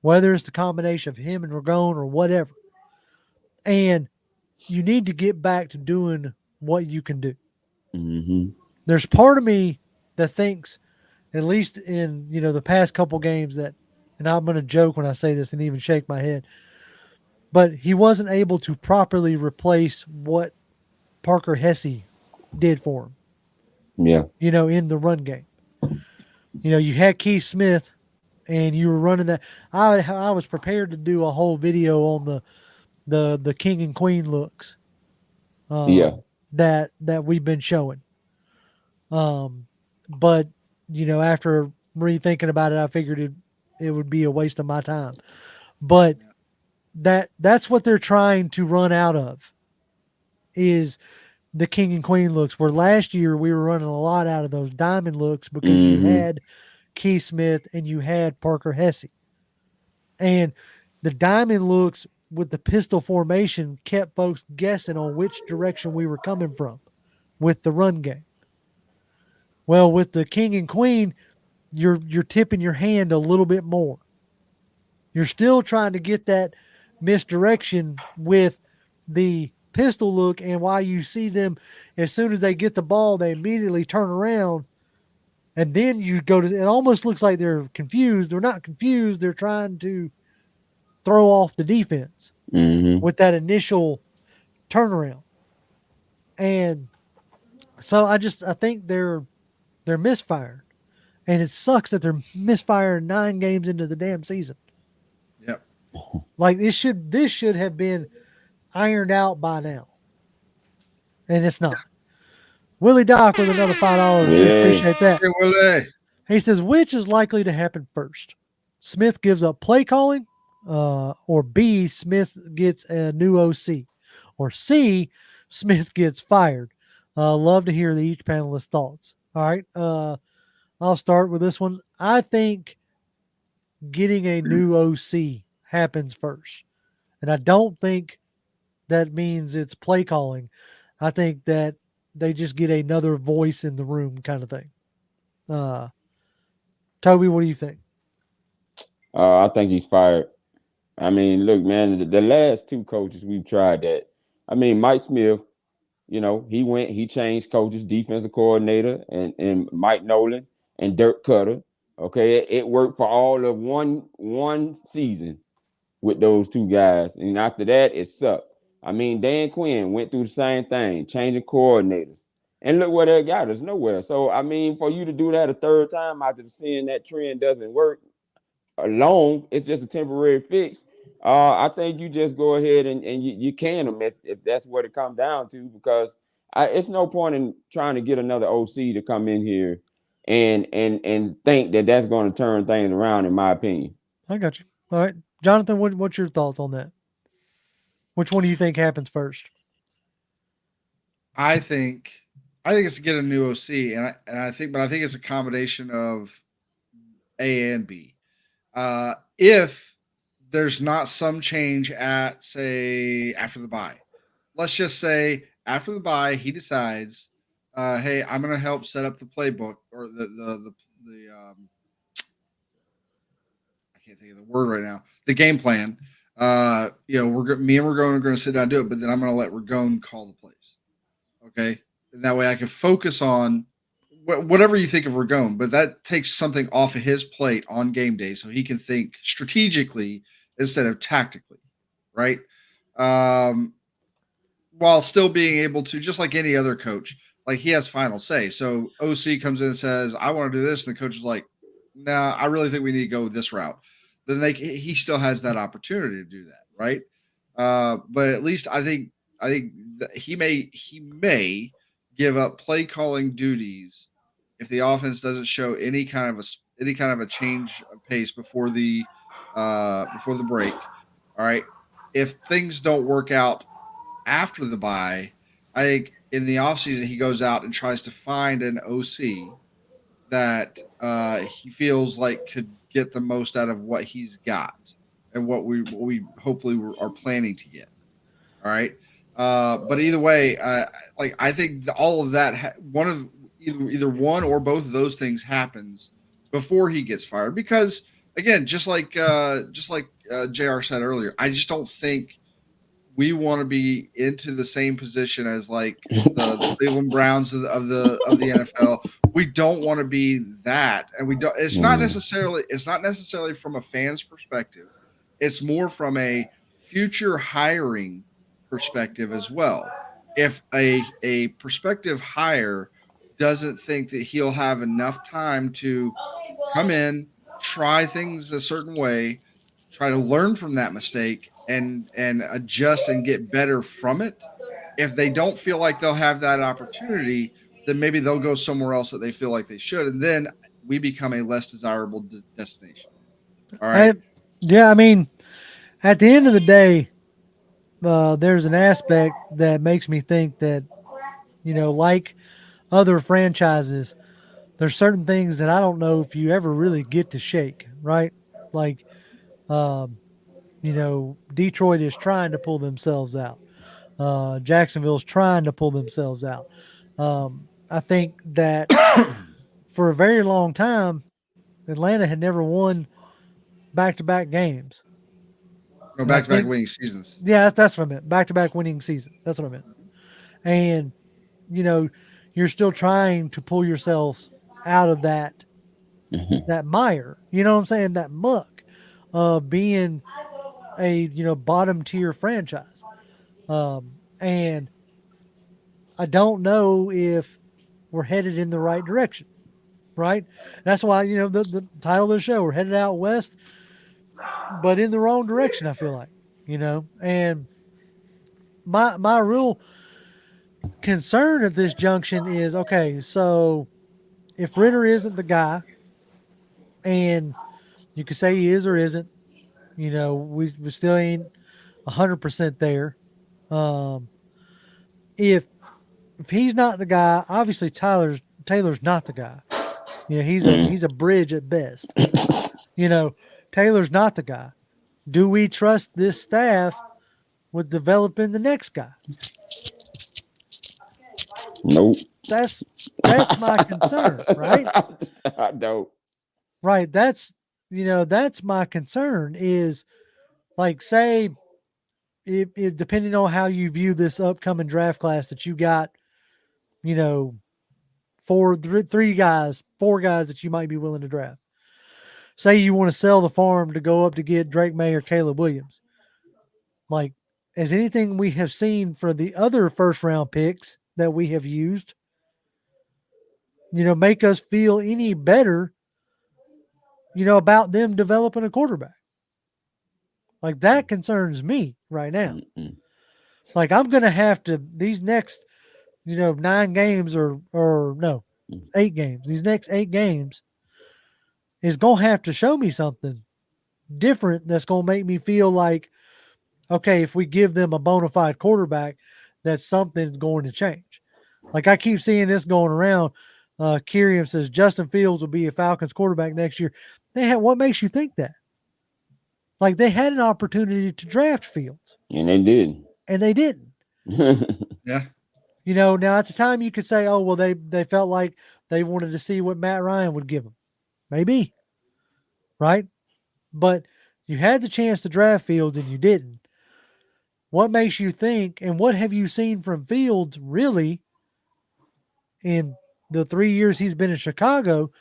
whether it's the combination of him and Ragone or whatever. And you need to get back to doing what you can do. Mm-hmm. There's part of me that thinks, at least in the past couple games, that, and I'm going to joke when I say this and even shake my head, but he wasn't able to properly replace what Parker Hesse did for him. Yeah. In the run game. You had Keith Smith, and you were running that. I was prepared to do a whole video on the king and queen looks. That we've been showing. But after rethinking about it, I figured it would be a waste of my time. But that's what they're trying to run out of, is the king and queen looks, where last year we were running a lot out of those diamond looks because you had Keith Smith and you had Parker Hesse. And the diamond looks with the pistol formation kept folks guessing on which direction we were coming from with the run game. Well, with the king and queen, you're tipping your hand a little bit more. You're still trying to get that misdirection with the pistol look, and why you see them, as soon as they get the ball, they immediately turn around, and then you go to, it almost looks like they're confused. They're not confused. They're trying to throw off the defense with that initial turnaround. And so I think they're misfiring, and it sucks that they're misfiring 9 games into the damn season. Yep. Like this should have been ironed out by now. and it's not. Willie Doc with another $5. We Yeah. appreciate that. Hey, Willie. He says, which is likely to happen first? Smith gives up play calling, or B, Smith gets a new OC, or C, Smith gets fired. Love to hear each panelist's thoughts. All right. I'll start with this one. I think getting a new OC happens first. And I don't think that means it's play calling. I think that they just get another voice in the room kind of thing. Toby, what do you think? I think he's fired. I mean, look, man, the last two coaches we've tried that. I mean, Mike Smith, he changed coaches, defensive coordinator, and Mike Nolan and Dirk Cutter. Okay, it worked for all of one season with those two guys, and after that, it sucked. I mean, Dan Quinn went through the same thing, changing coordinators, and look where that got us, nowhere. So, I mean, for you to do that a third time after seeing that trend doesn't work alone, it's just a temporary fix. I think you just go ahead and you can them if that's what it comes down to, because it's no point in trying to get another OC to come in here and think that that's going to turn things around, in my opinion. I got you. All right. Jonathan, what's your thoughts on that? Which one do you think happens first? I think it's to get a new OC, and I think it's a combination of A and B. If there's not some change at, say, after the bye, let's just say after the bye he decides, hey, I'm going to help set up the playbook, or the I can't think of the word right now, the game plan. Me and Ragone are going to sit down and do it, but then I'm going to let Ragone call the plays. Okay, and that way I can focus on whatever you think of Ragone, but that takes something off of his plate on game day, so he can think strategically instead of tactically, right? While still being able to, just like any other coach, like he has final say. So OC comes in and says, "I want to do this," and the coach is like, "Nah, I really think we need to go this route." Then he still has that opportunity to do that, right? But at least I think that he may give up play calling duties if the offense doesn't show any kind of a change of pace before the break. All right. If things don't work out after the bye, I think in the offseason he goes out and tries to find an OC that he feels like could get the most out of what he's got and what we hopefully are planning to get. All right. But either way, I think all of that, either one or both of those things happens before he gets fired. Because again, just like JR said earlier, I just don't think we want to be into the same position as like the Cleveland Browns of the NFL. We don't want to be that, and we don't. It's not necessarily from a fan's perspective. It's more from a future hiring perspective as well. If a prospective hire doesn't think that he'll have enough time to come in, try things a certain way, try to learn from that mistake and adjust and get better from it. If they don't feel like they'll have that opportunity, then maybe they'll go somewhere else that they feel like they should, and then we become a less desirable destination. All right. I mean, at the end of the day, there's an aspect that makes me think that, like other franchises, there's certain things that I don't know if you ever really get to shake, right? Like, Detroit is trying to pull themselves out. Jacksonville's trying to pull themselves out. I think that for a very long time, Atlanta had never won back-to-back games. No, back-to-back winning seasons. Yeah, that's what I meant. Back-to-back winning season. That's what I meant. And, you're still trying to pull yourselves out of that mire. You know what I'm saying? That muck of being a, bottom-tier franchise. And I don't know if we're headed in the right direction, right? That's why, the title of the show, we're headed out west, but in the wrong direction, I feel like, and my real concern at this junction is, okay, so if Ritter isn't the guy, and you could say he is or isn't, we still ain't 100% there. If he's not the guy, obviously Taylor's not the guy. He's a bridge at best. Taylor's not the guy. Do we trust this staff with developing the next guy? Nope. That's my concern, right? I don't. Right. That's my concern is, like, say if depending on how you view this upcoming draft class that you got, four guys that you might be willing to draft. Say you want to sell the farm to go up to get Drake May or Caleb Williams. Like, as anything we have seen for the other first round picks that we have used, make us feel any better, about them developing a quarterback. Like, that concerns me right now. Like, I'm going to have to, these next, 9 games or no, 8 games, these next 8 games is going to have to show me something different that's going to make me feel like, okay, if we give them a bona fide quarterback, that something's going to change. Like, I keep seeing this going around. Kiriam says Justin Fields will be a Falcons quarterback next year. What makes you think that? Like, they had an opportunity to draft Fields. And they did. And they didn't. Yeah. Now at the time you could say, oh, well, they felt like they wanted to see what Matt Ryan would give them. Maybe. Right? But you had the chance to draft Fields and you didn't. What makes you think, and what have you seen from Fields really in the 3 years he's been in Chicago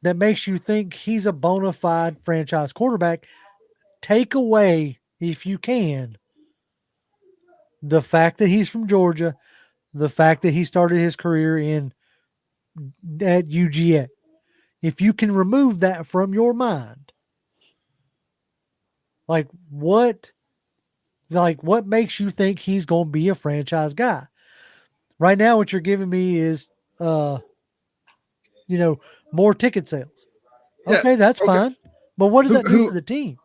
that makes you think he's a bona fide franchise quarterback? Take away, if you can, the fact that he's from Georgia, the fact that he started his career at UGA. If you can remove that from your mind, what makes you think he's going to be a franchise guy? Right now, what you're giving me is, more ticket sales. Okay, that's fine. But what does that do for the team?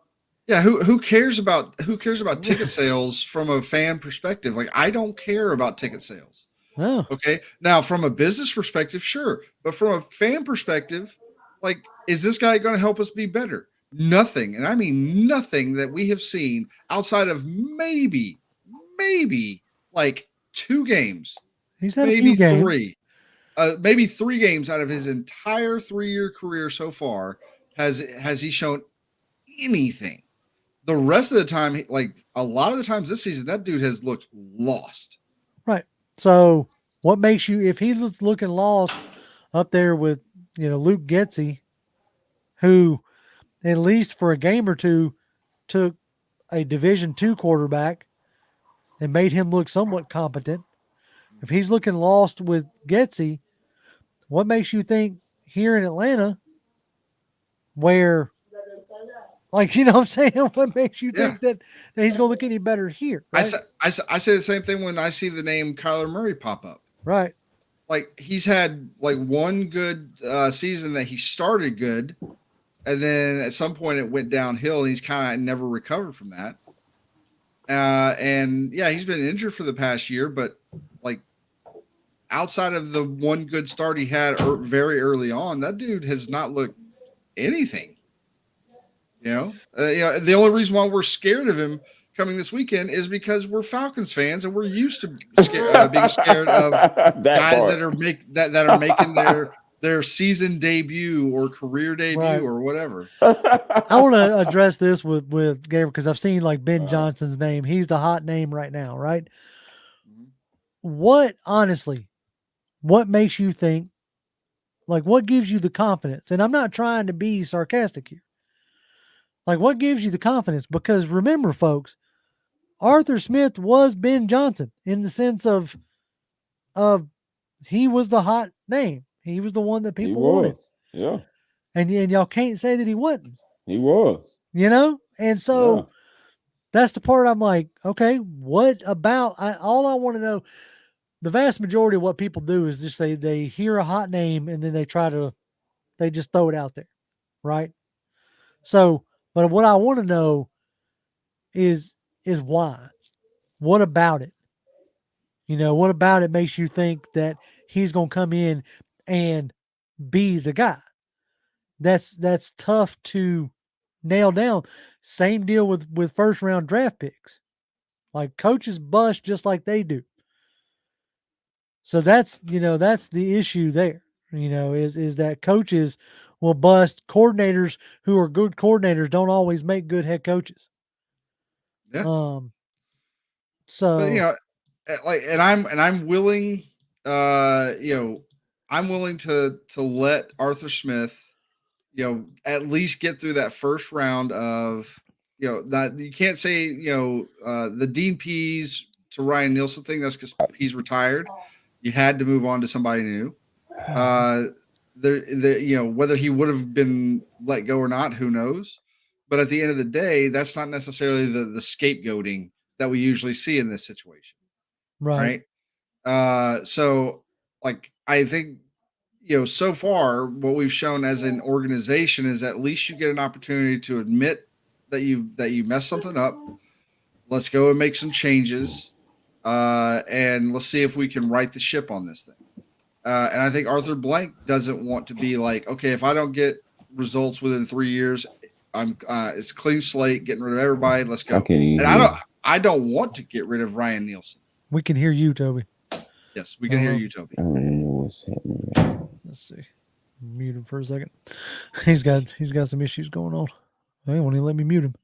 Yeah, who cares about ticket sales from a fan perspective? Like, I don't care about ticket sales. Oh. Okay. Now, from a business perspective, sure. But from a fan perspective, like, is this guy going to help us be better? Nothing. And I mean nothing that we have seen outside of maybe like 2 games. He's had maybe a few 3. Maybe 3 games out of his entire 3-year career so far has he shown anything. The rest of the time, like a lot of the times this season, that dude has looked lost. Right. So what makes you, if he's looking lost up there with, Luke Getsy, who at least for a game or two took a Division II quarterback and made him look somewhat competent. If he's looking lost with Getsy, what makes you think here in Atlanta, where, like, what I'm saying? What makes you think that he's going to look any better here? Right? I say the same thing when I see the name Kyler Murray pop up. Right. Like, he's had like one good season that he started good, and then at some point it went downhill, and he's kind of never recovered from that. And yeah, he's been injured for the past year, but like outside of the one good start he had very early on, that dude has not looked anything. The only reason why we're scared of him coming this weekend is because we're Falcons fans and we're used to being scared of guys that are making their season debut or career debut or whatever. I want to address this with Gabriel because I've seen like Ben Johnson's name. He's the hot name right now, right? What makes you think, like, what gives you the confidence? And I'm not trying to be sarcastic here. Like, what gives you the confidence? Because remember, folks, Arthur Smith was Ben Johnson in the sense of he was the hot name. He was the one that people wanted. Yeah. And y'all can't say that he wasn't. He was. And so that's the part I'm like, okay, what about, all I want to know, the vast majority of what people do is just they hear a hot name and then they just throw it out there, right? So, but what I want to know is why? What about it? What about it makes you think that he's going to come in and be the guy? That's tough to nail down. Same deal with first round draft picks. Like coaches bust just like they do. So that's the issue there. Is that coaches will bust. Coordinators who are good coordinators don't always make good head coaches. Yeah. So, and I'm willing, I'm willing to let Arthur Smith, at least get through that first round of, that you can't say, the Dean Pease to Ryan Nielsen thing. That's because he's retired. You had to move on to somebody new. Whether he would have been let go or not, who knows? But at the end of the day, that's not necessarily the scapegoating that we usually see in this situation. right. So like, I think, so far what we've shown as an organization is at least you get an opportunity to admit that you messed something up. Let's go and make some changes. And let's see if we can right the ship on this thing. And I think Arthur Blank doesn't want to be like, okay, if I don't get results within 3 years, it's clean slate, getting rid of everybody. Let's go. And I don't want to get rid of Ryan Nielsen. We can hear you, Toby. Yes, we can hear you, Toby. I don't know what's happening. Let's see. Mute him for a second. He's got some issues going on. He won't even let me mute him.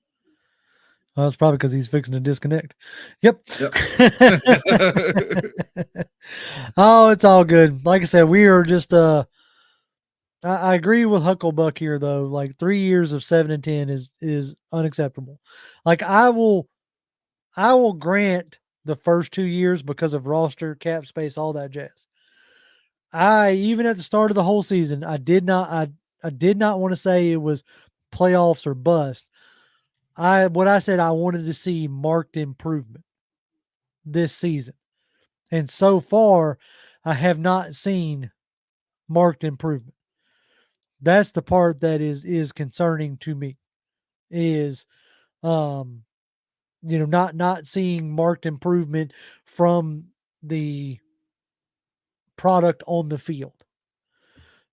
That's probably because he's fixing to disconnect. Yep. Oh, it's all good. Like I said, we are just I agree with Hucklebuck here though. Like 3 years of 7-10 is unacceptable. Like I will grant the first 2 years because of roster, cap space, all that jazz. Even at the start of the whole season, I did not want to say it was playoffs or bust. What I said, I wanted to see marked improvement this season. And so far, I have not seen marked improvement. That's the part that is concerning to me. Is not seeing marked improvement from the product on the field.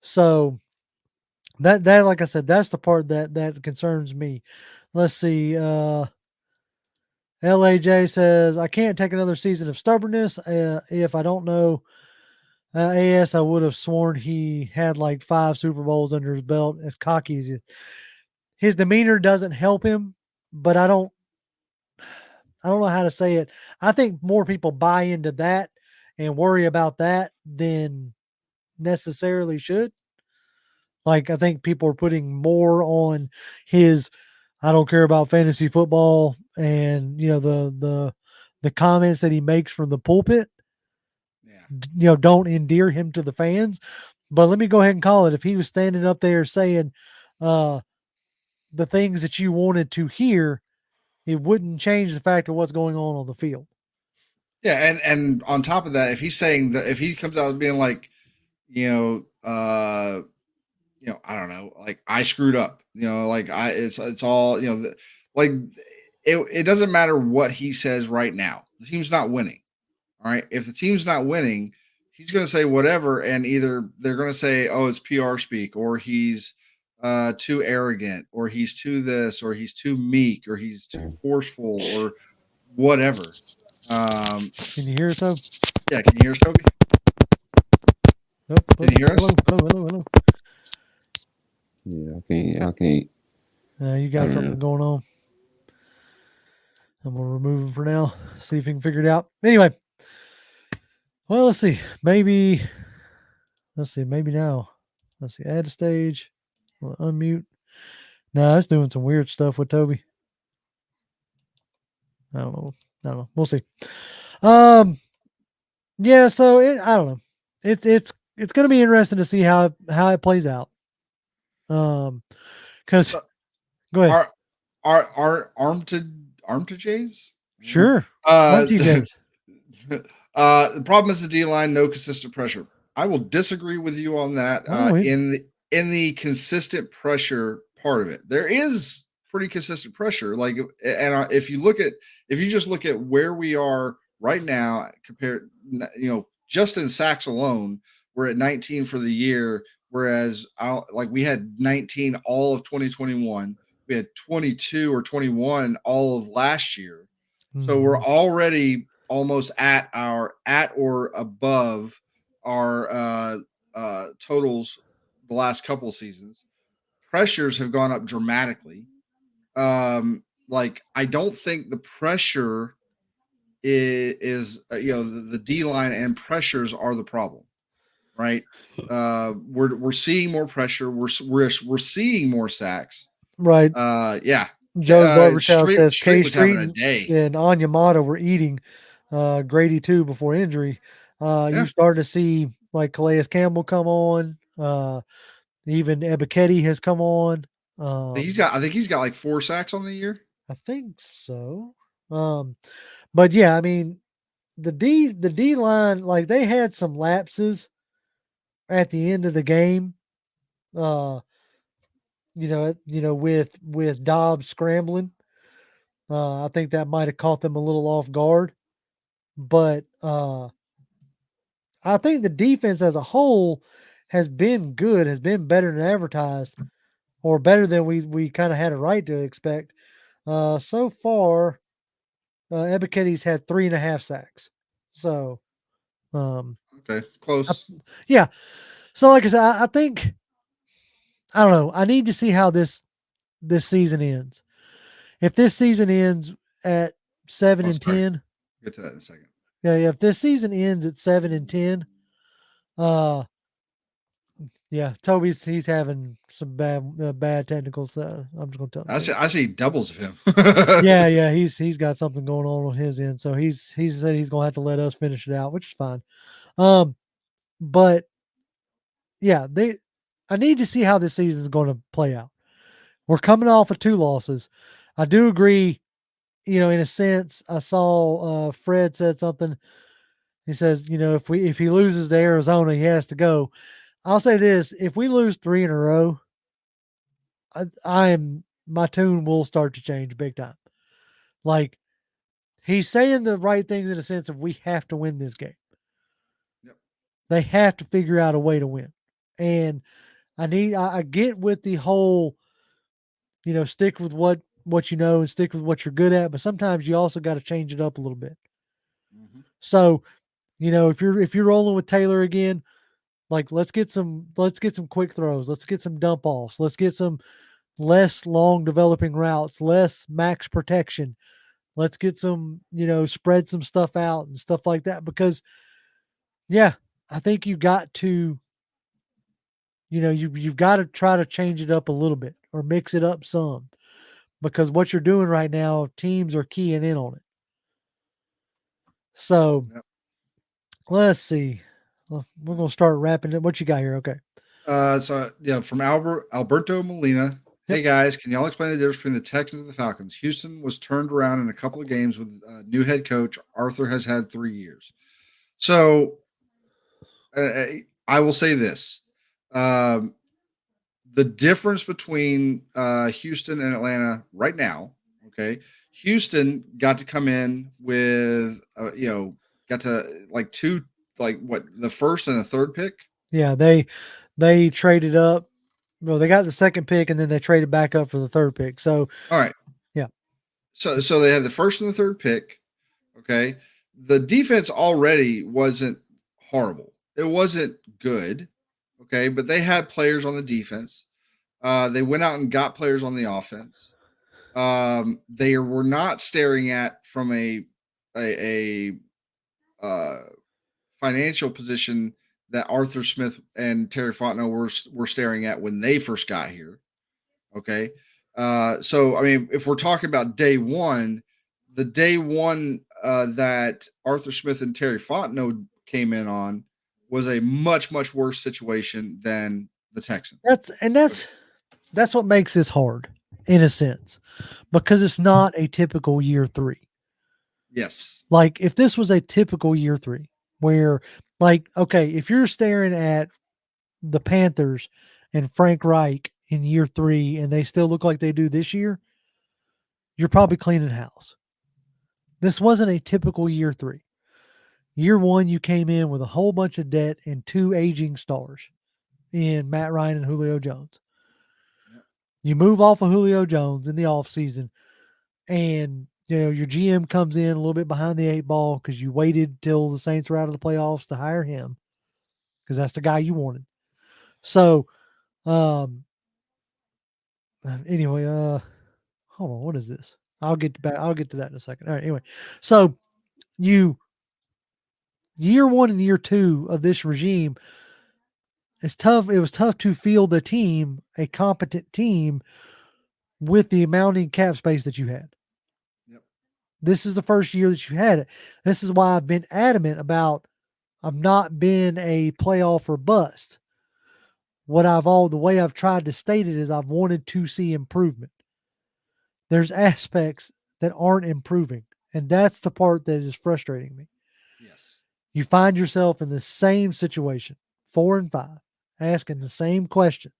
So that like I said, that's the part that concerns me. Let's see. LAJ says, I can't take another season of stubbornness. If I don't know AS, I would have sworn he had like 5 Super Bowls under his belt. As cocky as his demeanor doesn't help him, but I don't know how to say it. I think more people buy into that and worry about that than necessarily should. Like, I think people are putting more on his, I don't care about fantasy football and, the comments that he makes from the pulpit, don't endear him to the fans. But let me go ahead and call it. If he was standing up there saying the things that you wanted to hear, it wouldn't change the fact of what's going on the field. Yeah. And on top of that, if he's saying that, if he comes out being like, I don't know, like I screwed up, like it's all, it doesn't matter what he says right now. The team's not winning. All right. If the team's not winning, he's going to say whatever. And either they're going to say, oh, it's PR speak, or he's too arrogant, or he's too this, or he's too meek, or he's too forceful, or whatever. Can you hear us, Toby? Yeah. Can you hear us, Toby? Can you hear us? Hello. Yeah, I can't. You got something going on. I'm going to remove him for now. See if he can figure it out. Anyway. Well, let's see. Maybe now. Let's see. Add a stage. We'll unmute. Nah, it's doing some weird stuff with Toby. I don't know. We'll see. Yeah, so I don't know. It's going to be interesting to see how it plays out. Because go ahead. Are Armtajays? Sure. Armtajays. The problem is the D line, no consistent pressure. I will disagree with you on that. In the consistent pressure part of it, there is pretty consistent pressure. Like, and if you just look at where we are right now, compared, just in sacks alone, we're at 19 for the year. Whereas, we had 19 all of 2021. We had 22 or 21 all of last year. So we're already almost at or above our totals the last couple of seasons. Pressures have gone up dramatically. I don't think the pressure is the D line and pressures are the problem, right? We're seeing more pressure. We're seeing more sacks. Right. Yeah. Joe's Barbershop says Street K was having Street a day. and Onyemata were eating Grady too before injury. You started to see like Calais Campbell come on. Even Ebiketie has come on. I think he's got like 4 sacks on the year. I think so. But yeah, I mean, the D line, like they had some lapses at the end of the game. With Dobbs scrambling. I think that might have caught them a little off guard. But I think the defense as a whole has been good, has been better than advertised, or better than we kind of had a right to expect. So far, Ebiketie's had 3.5 sacks. So, okay, close. Yeah. So, like I said, I think, I don't know. I need to see how this season ends. If this season ends at 7-10, get to that in a second. Yeah, if this season ends at 7-10, yeah, Toby's he's having some bad technicals. I'm just gonna tell him. I see doubles of him. yeah, he's got something going on his end, so he said he's gonna have to let us finish it out, which is fine. But yeah, I need to see how this season is going to play out. We're coming off of 2 losses. I do agree. In a sense, I saw Fred said something. He says, if he loses to Arizona, he has to go. I'll say this: if we lose 3 in a row, my tune will start to change big time. Like, he's saying the right things in the sense of we have to win this game. Yep. They have to figure out a way to win, and I get with the whole, stick with what you know and stick with what you're good at, but sometimes you also got to change it up a little bit. Mm-hmm. So, if you're rolling with Taylor again, like let's get some quick throws, let's get some dump offs, let's get some less long developing routes, less max protection, let's get some, spread some stuff out and stuff like that, because I think you got to, you've got to try to change it up a little bit or mix it up some, because what you're doing right now, teams are keying in on it. So let's see. We're going to start wrapping it. What you got here? Okay. From Alberto Molina. Hey guys, can y'all explain the difference between the Texans and the Falcons? Houston was turned around in a couple of games with a new head coach. Arthur has had 3 years. So I will say this. The difference between Houston and Atlanta right now, okay, Houston got to come in with, got to the first and the third pick. Yeah, they traded up. Well, they got the second pick and then they traded back up for the third pick. So, all right. Yeah. So they had the first and the third pick. Okay. The defense already wasn't horrible. It wasn't good. Okay. But they had players on the defense. They went out and got players on the offense. They were not staring at from a financial position that Arthur Smith and Terry Fontenot were staring at when they first got here. Okay. So, I mean, if we're talking about day one, the day one that Arthur Smith and Terry Fontenot came in on was a much, much worse situation than the Texans. That's what makes this hard in a sense, because it's not a typical year 3. Yes. Like if this was a typical year 3 where like, okay, if you're staring at the Panthers and Frank Reich in year 3 and they still look like they do this year, you're probably cleaning house. This wasn't a typical year 3. Year 1, you came in with a whole bunch of debt and 2 aging stars in Matt Ryan and Julio Jones. Yep. You move off of Julio Jones in the offseason, and your GM comes in a little bit behind the 8 ball because you waited till the Saints were out of the playoffs to hire him because that's the guy you wanted. So, anyway, hold on, what is this? I'll get to that in a second. All right, anyway. So, year 1 and year 2 of this regime, it's tough. It was tough to field a team, a competent team, with the amounting cap space that you had. Yep. This is the first year that you had it. This is why I've been adamant about I've not been a playoff or bust. The way I've tried to state it is I've wanted to see improvement. There's aspects that aren't improving, and that's the part that is frustrating me. Yes. You find yourself in the same situation, 4 and 5, asking the same questions.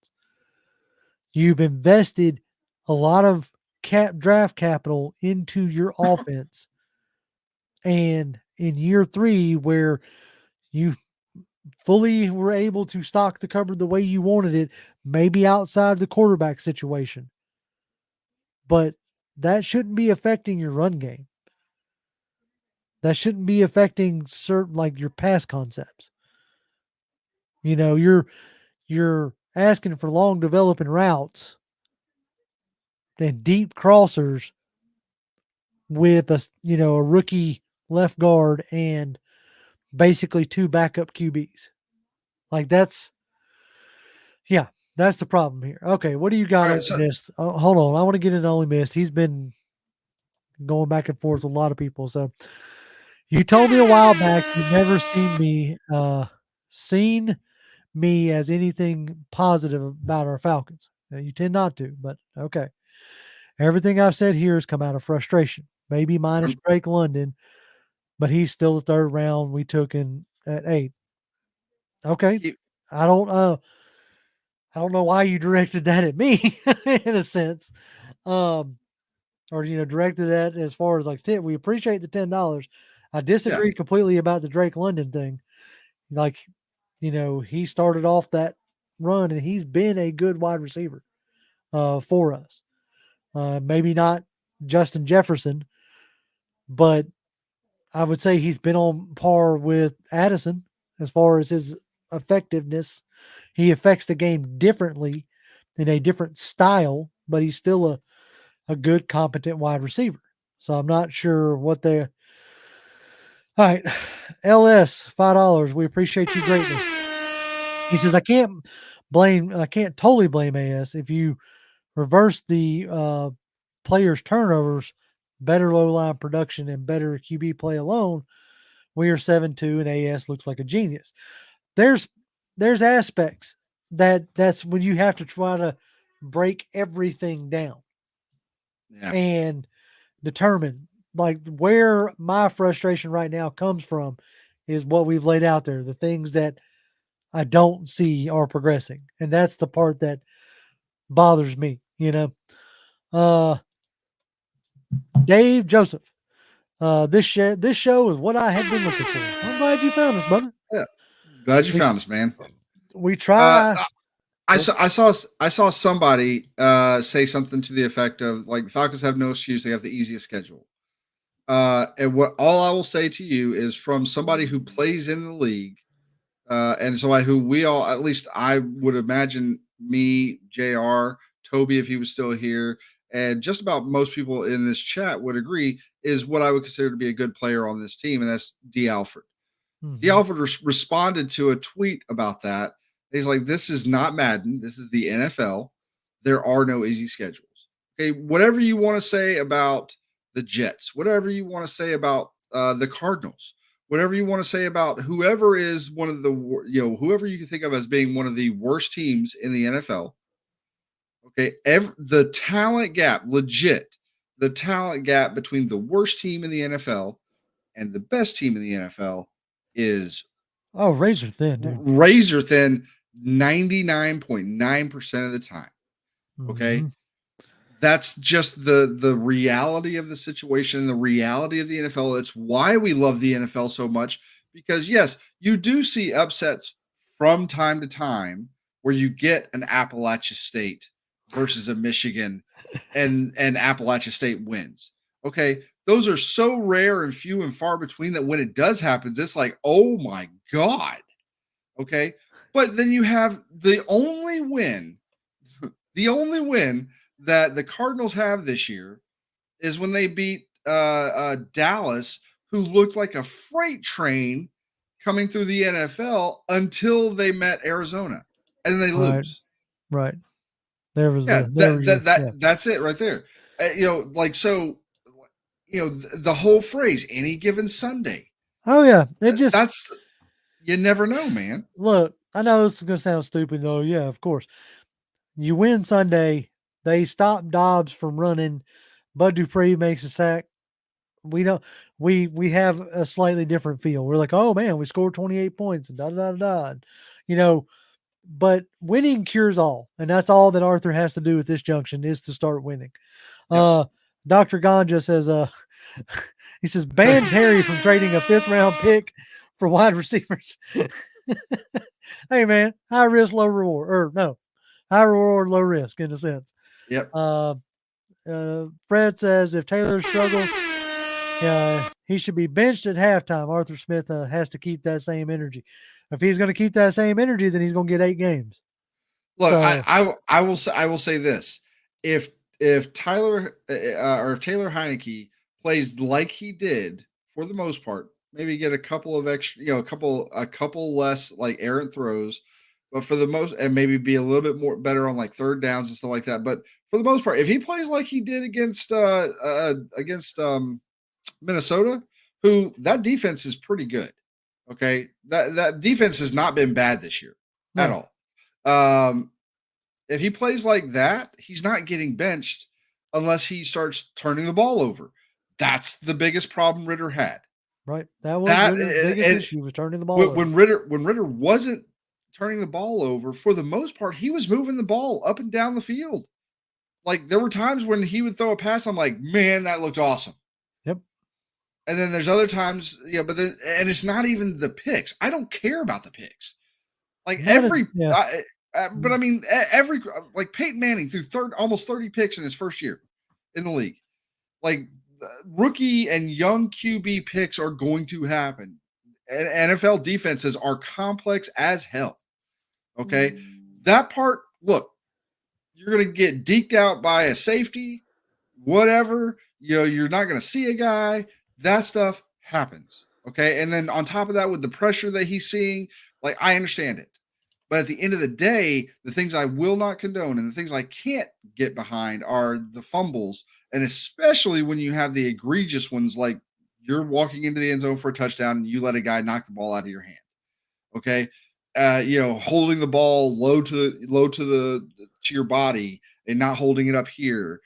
You've invested a lot of draft capital into your offense. And in year 3, where you fully were able to stock the cupboard the way you wanted it, maybe outside the quarterback situation, but that shouldn't be affecting your run game. That shouldn't be affecting certain, like, your pass concepts. You're asking for long developing routes and deep crossers with a rookie left guard and basically 2 backup QBs. Like that's the problem here. Okay, what do you got on Mist? Oh, hold on, I want to get into Only Mist. He's been going back and forth with a lot of people. So you told me a while back you've never seen me as anything positive about our Falcons. Now, you tend not to, but okay. Everything I've said here has come out of frustration. Maybe minus Drake London, but he's still the 3rd round we took in at 8. Okay. I don't know why you directed that at me in a sense. Or directed that as far as like we appreciate the $10. I disagree completely about the Drake London thing. Like, he started off that run and he's been a good wide receiver for us. Maybe not Justin Jefferson, but I would say he's been on par with Addison as far as his effectiveness. He affects the game differently in a different style, but he's still a good, competent wide receiver. So I'm not sure what they're. All right. LS, $5. We appreciate you greatly. He says, I can't totally blame AS if you reverse the players' turnovers, better low line production, and better QB play alone. We are 7-2 and AS looks like a genius. There's aspects that's when you have to try to break everything down and determine like where my frustration right now comes from is what we've laid out there, the things that I don't see are progressing. And that's the part that bothers me, Dave Joseph, this show is what I have been looking for. I'm glad you found us, brother. Yeah. Glad you found us, man. We try. I saw somebody say something to the effect of like the Falcons have no excuse; they have the easiest schedule. And all I will say to you is from somebody who plays in the league, and somebody who we all, at least I would imagine, me, JR, Toby, if he was still here, and just about most people in this chat would agree, is what I would consider to be a good player on this team, and that's D. Alfred. D. Alfred responded to a tweet about that. He's like, this is not Madden. This is the NFL. There are no easy schedules. Okay, whatever you want to say about the Jets, whatever you want to say about the Cardinals, whatever you want to say about whoever is one of the, whoever you can think of as being one of the worst teams in the NFL. Okay, the talent gap, legit, the talent gap between the worst team in the NFL and the best team in the NFL is razor thin, dude. Razor thin 99.9% of the time. Okay. Mm-hmm. That's just the reality of the situation, the reality of the NFL. That's why we love the NFL so much, because yes, you do see upsets from time to time where you get an Appalachia State versus a Michigan and Appalachia State wins. Okay. Those are so rare and few and far between that when it does happen, it's like, oh my God. Okay. But then you have the only win that the Cardinals have this year is when they beat Dallas, who looked like a freight train coming through the NFL until they met Arizona, and then they lose. Right. There was that's it right there. The whole phrase "any given Sunday." Oh yeah, you never know, man. Look, I know this is gonna sound stupid though. Yeah, of course. You win Sunday. They stop Dobbs from running. Bud Dupree makes a sack. We don't. We have a slightly different feel. We're like, oh man, we scored 28 points and da da da da. But winning cures all, and that's all that Arthur has to do at this junction is to start winning. Yep. Dr. Ganja says, he says, ban Terry from trading a 5th round pick for wide receivers. Hey man, high risk, low reward, or no, high reward, low risk in a sense. Yep. Fred says if Taylor struggles, he should be benched at halftime. Arthur Smith has to keep that same energy. If he's going to keep that same energy, then he's going to get 8 games. Look, I will say this: if Taylor Heineke plays like he did for the most part, maybe get a couple of extra, a couple less like errant throws, but for the most, and maybe be a little bit more better on like third downs and stuff like that. But for the most part, if he plays like he did against Minnesota, who that defense is pretty good. Okay, that defense has not been bad this year at all. If he plays like that, he's not getting benched unless he starts turning the ball over. That's the biggest problem Ritter had. Right, that was Ritter's biggest issue, was turning the ball over. When Ritter wasn't turning the ball over, for the most part, he was moving the ball up and down the field. Like there were times when he would throw a pass, I'm like, man, that looked awesome. Yep. And then there's other times, and it's not even the picks. I don't care about the picks. Like but I mean, like Peyton Manning threw almost 30 picks in his first year in the league. Like rookie and young QB picks are going to happen. And NFL defenses are complex as hell. Okay. That part, look, you're going to get deked out by a safety, whatever. You're not going to see a guy. That stuff happens. Okay. And then on top of that, with the pressure that he's seeing, like I understand it. But at the end of the day, the things I will not condone and the things I can't get behind are the fumbles. And especially when you have the egregious ones, like you're walking into the end zone for a touchdown and you let a guy knock the ball out of your hand. Okay. Holding the ball low to your body and not holding it up here.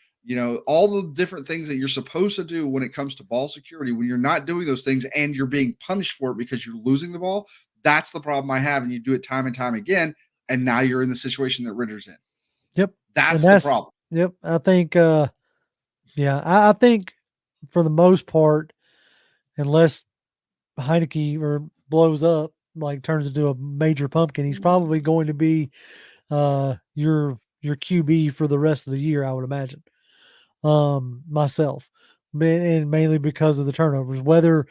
All the different things that you're supposed to do when it comes to ball security, when you're not doing those things and you're being punished for it because you're losing the ball. That's the problem I have. And you do it time and time again. And now you're in the situation that Ritter's in. Yep. That's the problem. Yep. I think, I think for the most part, unless Heineke blows up, like turns into a major pumpkin, he's probably going to be your QB for the rest of the year, I would imagine. Myself, and mainly because of the turnovers, whether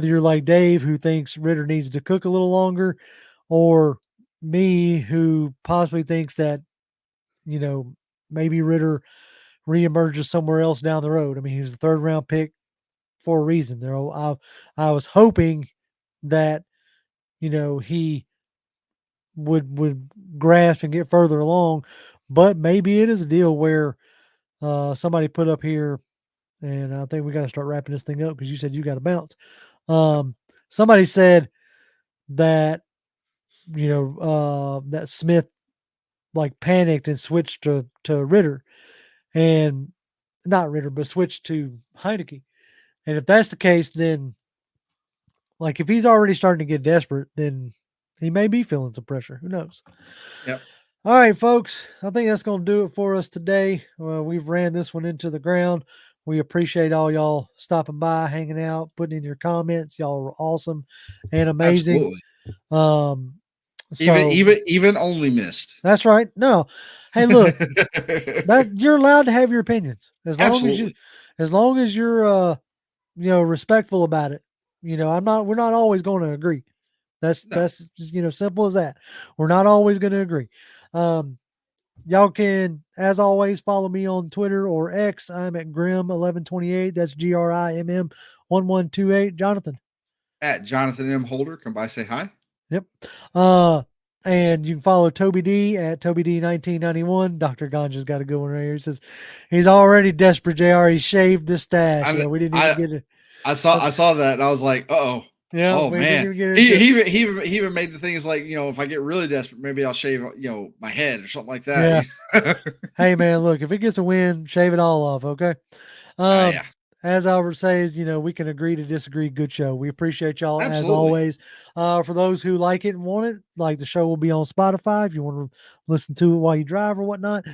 you're like Dave, who thinks Ritter needs to cook a little longer, or me, who possibly thinks that, maybe Ritter reemerges somewhere else down the road. I mean, he's a 3rd round pick for a reason. I was hoping that, he would grasp and get further along, but maybe it is a deal where somebody put up here, and I think we got to start wrapping this thing up because you said you got to bounce. Somebody said that, that Smith like panicked and switched to Ritter, and not Ritter, but switched to Heineke. And if that's the case, then Like if he's already starting to get desperate, then he may be feeling some pressure. Who knows? Yep. All right, folks. I think that's going to do it for us today. We've ran this one into the ground. We appreciate all y'all stopping by, hanging out, putting in your comments. Y'all are awesome and amazing. Absolutely. So Even only missed. That's right. No, hey, look, that you're allowed to have your opinions as long as you're respectful about it. We're not always going to agree. That's just, simple as that. We're not always going to agree. Y'all can, as always, follow me on Twitter or X. I'm at Grimm1128. That's GRIM1128. Jonathan. At Jonathan M. Holder. Come by, say hi. Yep. And you can follow Toby D at Toby D1991. Dr. Ganja's got a good one right here. He says he's already desperate, JR. He shaved the stash. We didn't even get it. I saw that and I was like, uh-oh. Yeah. Oh man. He even made the thing is like, if I get really desperate, maybe I'll shave, my head or something like that. Yeah. Hey man, look, if it gets a win, shave it all off. Okay. Yeah. As Albert says, we can agree to disagree. Good show. We appreciate y'all as always. For those who like it and want it, like the show will be on Spotify if you want to listen to it while you drive or whatnot.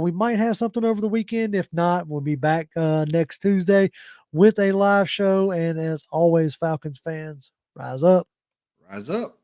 We might have something over the weekend. If not, we'll be back next Tuesday with a live show. And as always, Falcons fans, rise up. Rise up.